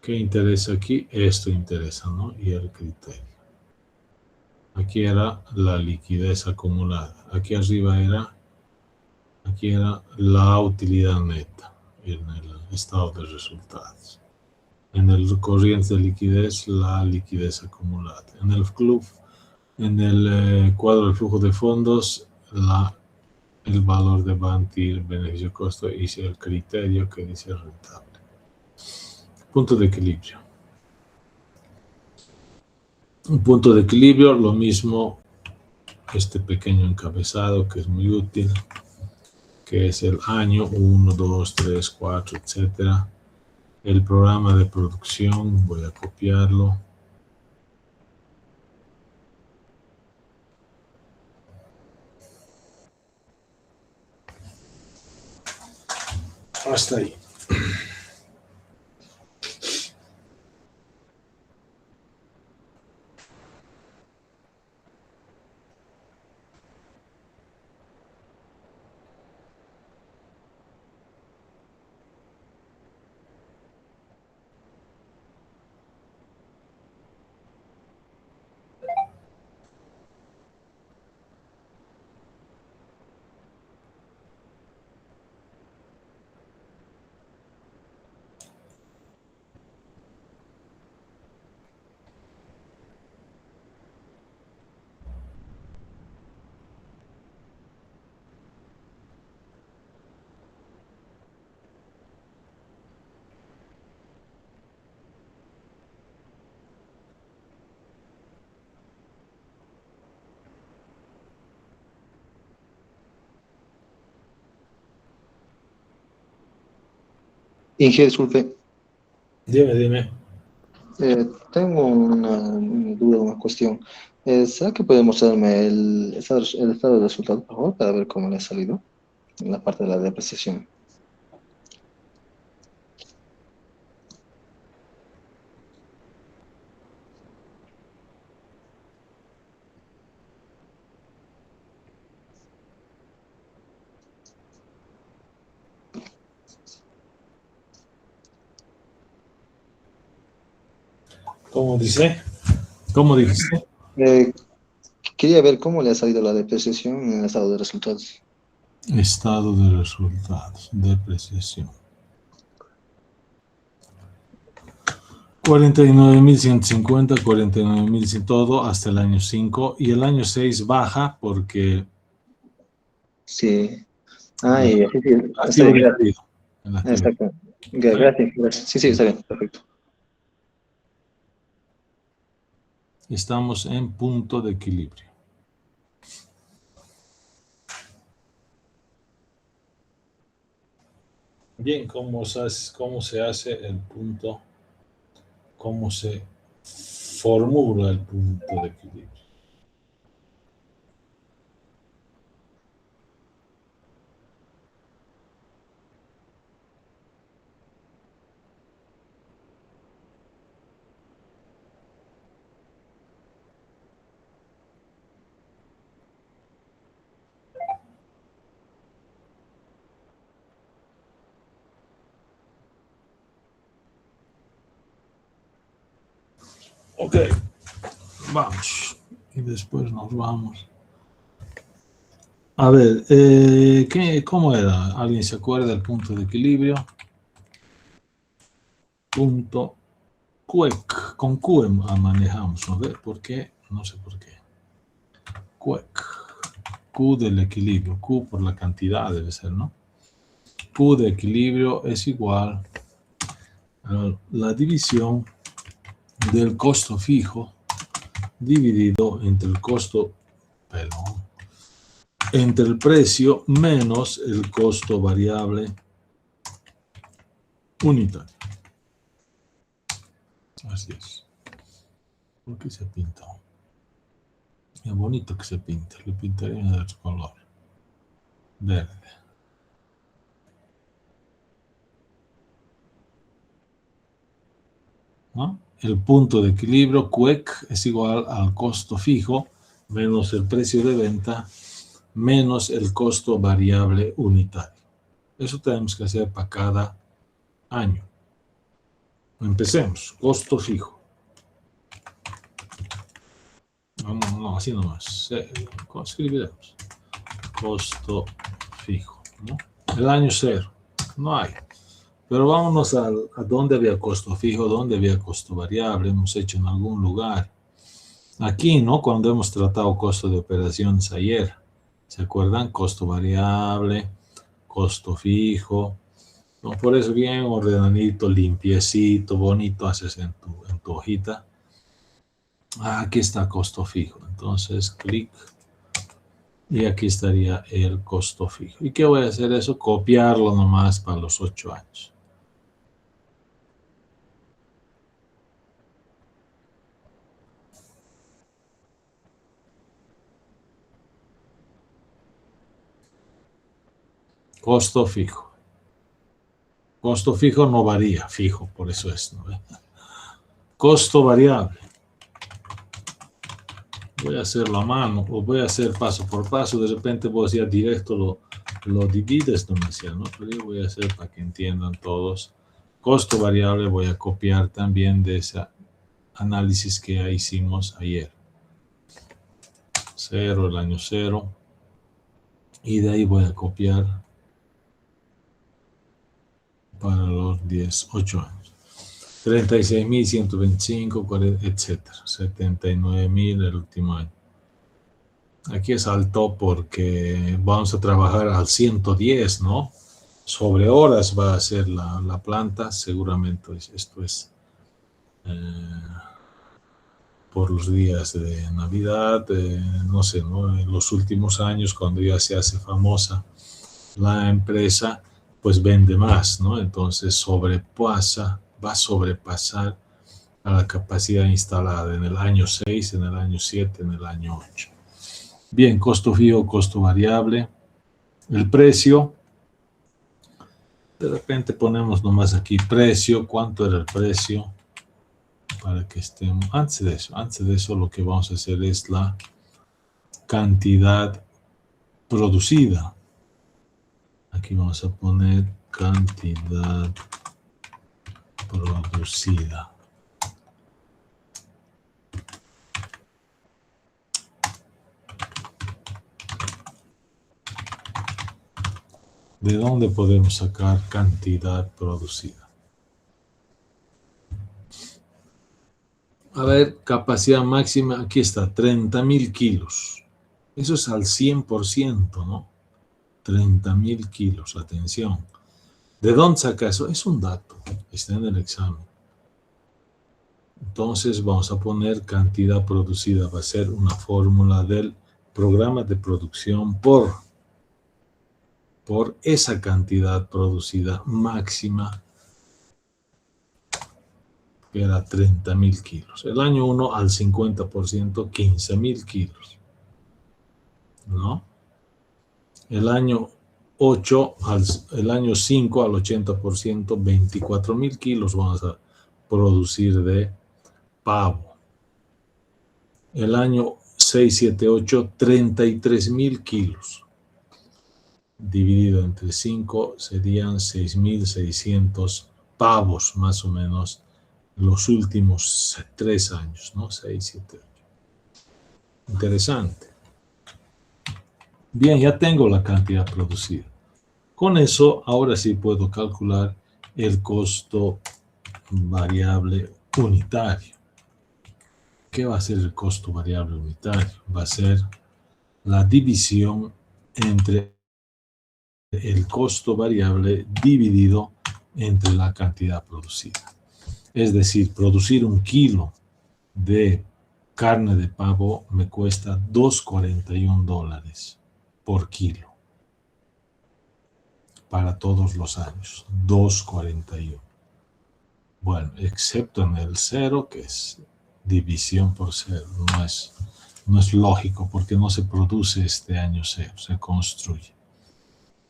¿Qué interesa aquí? Esto interesa, ¿no? Y el criterio. Aquí era la liquidez acumulada. Aquí arriba era la utilidad neta en el estado de resultados. En el corriente de liquidez, la liquidez acumulada. En el club, en el cuadro del flujo de fondos, el valor de Bantir, beneficio-costo y el criterio que dice rentable. Punto de equilibrio. Un punto de equilibrio, lo mismo este pequeño encabezado que es muy útil, que es el año 1, 2, 3, 4, etcétera. El programa de producción, voy a copiarlo. Hasta ahí. Inge, disculpe, Dime. tengo una duda, una cuestión. ¿Será que puede mostrarme el estado de resultados, por favor, para ver cómo le ha salido en la parte de la depreciación? ¿Cómo dice? ¿Cómo dijiste? Eh, Quería ver cómo le ha salido la depreciación en el estado de resultados. Estado de resultados, depreciación. 49.150, 49.100, todo hasta el año 5. Y el año 6 baja porque... Sí. Ah, sí, sí, está activo bien, gracias. diferido. El activo. Exacto. Gracias, gracias. Sí, está bien, perfecto. Estamos en punto de equilibrio. Bien, ¿cómo se hace el punto? ¿Cómo se formula el punto de equilibrio? Ok, vamos. Y después nos vamos. A ver, ¿cómo era? ¿Alguien se acuerda del punto de equilibrio? Punto QEC. Con Q manejamos, ¿no? ¿Por qué? No sé por qué. Q del equilibrio, Q por la cantidad debe ser, ¿no? Q de equilibrio es igual a la división del costo fijo dividido entre el costo, perdón, entre el precio menos el costo variable unitario. Así es. ¿Por qué se pintó? Es bonito que se pinte. Le pintaría de otro color. Verde. ¿No? El punto de equilibrio, QEC, es igual al costo fijo menos el precio de venta menos el costo variable unitario. Eso tenemos que hacer para cada año. Empecemos. Costo fijo. No, así nomás. Escribiremos. Costo fijo, ¿no? El año 0. No hay. Pero vámonos a dónde había costo fijo, dónde había costo variable. Hemos hecho en algún lugar. Aquí, ¿no? Cuando hemos tratado costo de operaciones ayer. ¿Se acuerdan? Costo variable, costo fijo. ¿No? Por eso bien ordenadito, limpiecito, bonito haces en tu hojita. Aquí está costo fijo. Entonces, clic. Y aquí estaría el costo fijo. ¿Y qué voy a hacer eso? Copiarlo nomás para los 8 años. Costo fijo. Costo fijo no varía, fijo, por eso es, ¿no? Costo variable. Voy a hacerlo a mano o voy a hacer paso por paso. De repente vos ya directo lo divides, no me decía, ¿no? Pero yo voy a hacer para que entiendan todos. Costo variable voy a copiar también de ese análisis que hicimos ayer. 0, el año 0. Y de ahí voy a copiar para los 8 años. 36.125, 40, etcétera. 79.000 el último año. Aquí saltó porque vamos a trabajar al 110, ¿no? Sobre horas va a ser la planta. Seguramente esto es por los días de Navidad. No sé, ¿no? En los últimos años, cuando ya se hace famosa la empresa, pues vende más, ¿no? Entonces va a sobrepasar a la capacidad instalada en el año 6, en el año 7, en el año 8. Bien, costo fijo, costo variable. El precio, de repente ponemos nomás aquí precio, ¿cuánto era el precio? Para que estemos, antes de eso lo que vamos a hacer es la cantidad producida. Aquí vamos a poner cantidad producida. ¿De dónde podemos sacar cantidad producida? A ver, capacidad máxima, aquí está, 30.000 kilos. Eso es al 100%, ¿no? 30.000 kilos, atención. ¿De dónde saca eso? Es un dato, está en el examen. Entonces vamos a poner cantidad producida, va a ser una fórmula del programa de producción por esa cantidad producida máxima, que era 30.000 kilos. El año 1 al 50%, 15.000 kilos. ¿No? El año 5 al 80%, 24.000 kilos vamos a producir de pavo. El año 6, 7, 8, 33.000 kilos. Dividido entre 5 serían 6.600 pavos, más o menos, los últimos 3 años, ¿no? 6, 7, 8. Interesante. Bien, ya tengo la cantidad producida. Con eso, ahora sí puedo calcular el costo variable unitario. ¿Qué va a ser el costo variable unitario? Va a ser la división entre el costo variable dividido entre la cantidad producida. Es decir, producir 1 kilo de carne de pavo me cuesta $2.41 por kilo para todos los años. 2.41. Bueno, excepto en el 0, que es división por 0. No es lógico porque no se produce este año 0, se construye.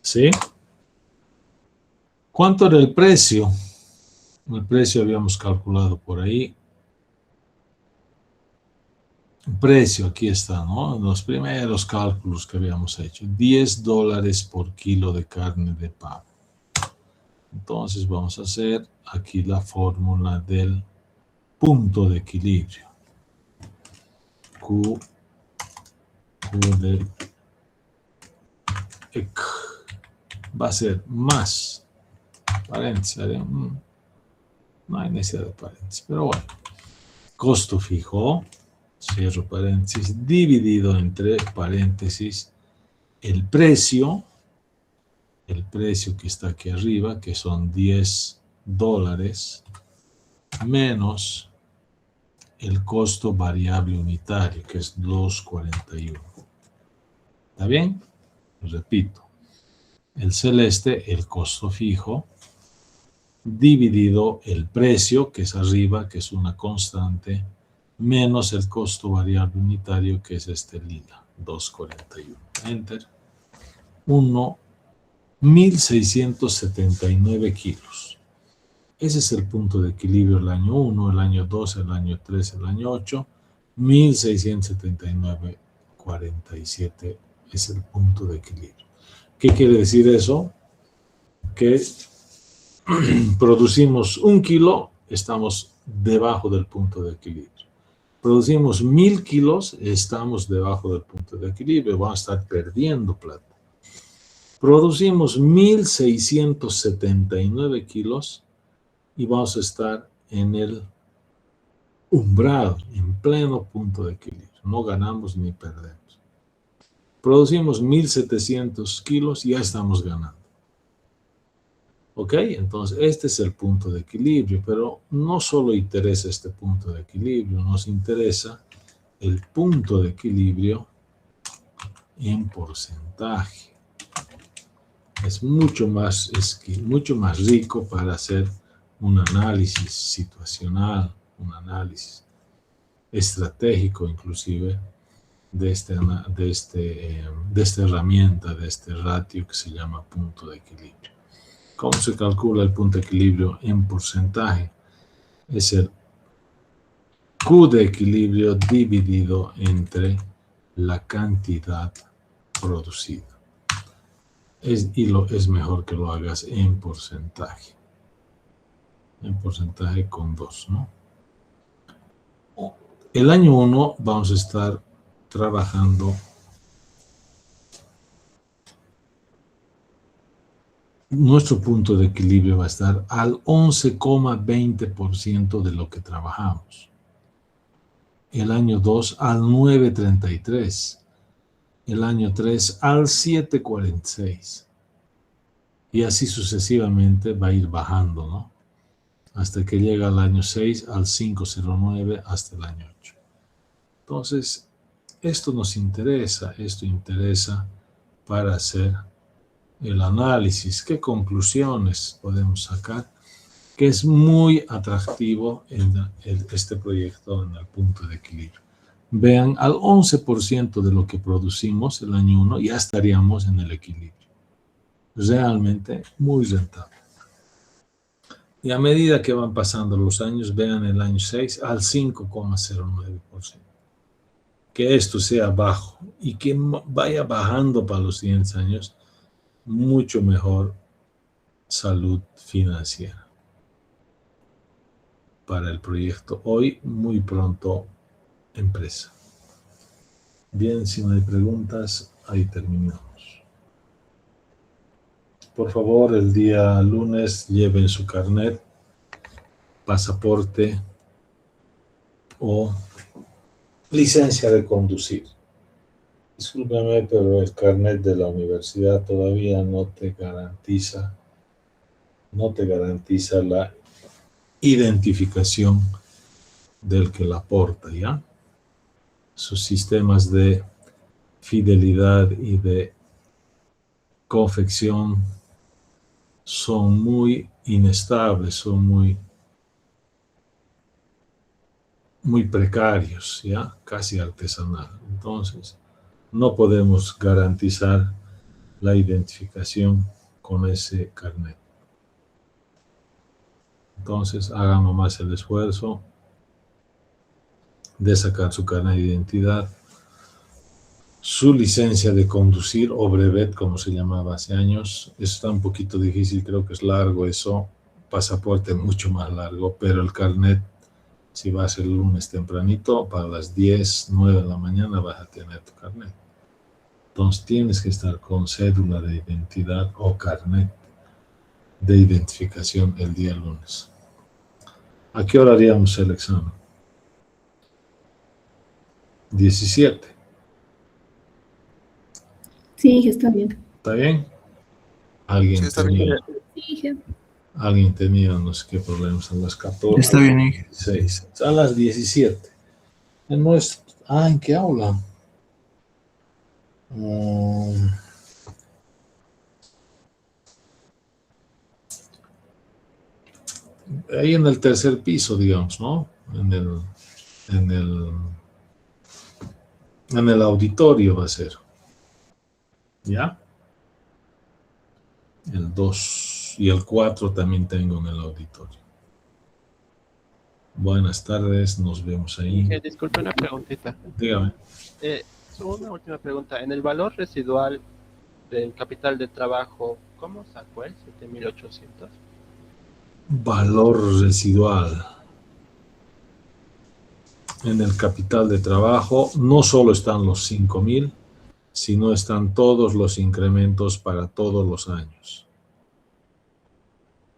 ¿Sí? ¿Cuánto era el precio? El precio habíamos calculado por ahí. El precio, aquí está, ¿no? Los primeros cálculos que habíamos hecho. $10 por kilo de carne de pavo. Entonces vamos a hacer aquí la fórmula del punto de equilibrio. Q del EC va a ser más paréntesis. No hay necesidad de paréntesis, pero bueno. Costo fijo, cierro paréntesis, dividido entre paréntesis el precio que está aquí arriba, que son $10, menos el costo variable unitario, que es 2.41. ¿Está bien? Repito. El celeste, el costo fijo, dividido el precio, que es arriba, que es una constante, menos el costo variable unitario, que es este lila, 2.41. Enter. 1.679 kilos. Ese es el punto de equilibrio el año 1, el año 2, el año 3, el año 8. 1.679,47 es el punto de equilibrio. ¿Qué quiere decir eso? Que producimos 1 kilo, estamos debajo del punto de equilibrio. Producimos 1.000 kilos, estamos debajo del punto de equilibrio, vamos a estar perdiendo plata. Producimos 1.679 kilos y vamos a estar en el umbral, en pleno punto de equilibrio. No ganamos ni perdemos. Producimos 1.700 kilos y ya estamos ganando. ¿Ok? Entonces, este es el punto de equilibrio, pero no solo interesa este punto de equilibrio, nos interesa el punto de equilibrio en porcentaje. Es mucho más rico para hacer un análisis situacional, un análisis estratégico inclusive de esta herramienta, de este ratio que se llama punto de equilibrio. ¿Cómo se calcula el punto de equilibrio en porcentaje? Es el Q de equilibrio dividido entre la cantidad producida. Es mejor que lo hagas en porcentaje. En porcentaje con 2, ¿no? El año 1 vamos a estar trabajando nuestro punto de equilibrio va a estar al 11,20% de lo que trabajamos. El año 2 al 9,33%. El año 3 al 7,46%. Y así sucesivamente va a ir bajando, ¿no? Hasta que llega al año 6 al 5,09 hasta el año 8. Entonces, esto nos interesa, esto interesa para hacer el análisis, qué conclusiones podemos sacar, que es muy atractivo en este proyecto en el punto de equilibrio. Vean, al 11% de lo que producimos el año 1 ya estaríamos en el equilibrio. Realmente muy rentable. Y a medida que van pasando los años, vean el año 6 al 5,09%. Que esto sea bajo y que vaya bajando para los siguientes años, mucho mejor salud financiera para el proyecto. Hoy, muy pronto, empresa. Bien, si no hay preguntas, ahí terminamos. Por favor, el día lunes lleven su carnet, pasaporte o licencia de conducir. Discúlpame, pero el carnet de la universidad todavía no te garantiza la identificación del que la porta, ¿ya? Sus sistemas de fidelidad y de confección son muy inestables, son muy precarios, ¿ya? Casi artesanal. Entonces, no podemos garantizar la identificación con ese carnet. Entonces, hagan nomás el esfuerzo de sacar su carnet de identidad, su licencia de conducir o brevet, como se llamaba hace años. Eso está un poquito difícil, creo que es largo eso. Pasaporte mucho más largo, pero el carnet, si vas el lunes tempranito, para las 10, 9 de la mañana vas a tener tu carnet. Entonces tienes que estar con cédula de identidad o carnet de identificación el día lunes. ¿A qué hora haríamos el examen? 17. Sí, está bien. ¿Está bien? ¿Alguien Sí, está bien. alguien tenía no sé qué problemas a las 14? Está bien, Inge. 16. A las 17. ¿En qué aula? Ahí en el tercer piso, digamos, ¿no? En el auditorio va a ser. ¿Ya? El 2 y el 4 también tengo en el auditorio. Buenas tardes, nos vemos ahí. Disculpe una preguntita. Dígame. Una última pregunta. En el valor residual del capital de trabajo, ¿cómo sacó el 7.800? Valor residual. En el capital de trabajo no solo están los 5.000, sino están todos los incrementos para todos los años.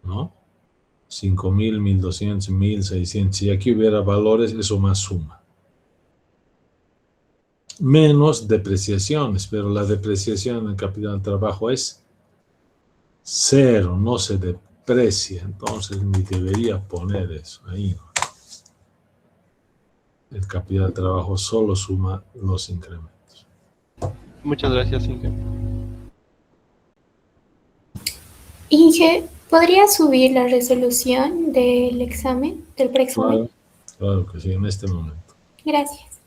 ¿No? 5.000, 1.200, 1.600. Si aquí hubiera valores, eso más suma. Menos depreciaciones, pero la depreciación en el capital de trabajo es 0, no se deprecia. Entonces ni debería poner eso ahí, ¿no? El capital de trabajo solo suma los incrementos. Muchas gracias, Inge. Inge, ¿podría subir la resolución del examen, del preexamen? Claro que sí, en este momento. Gracias.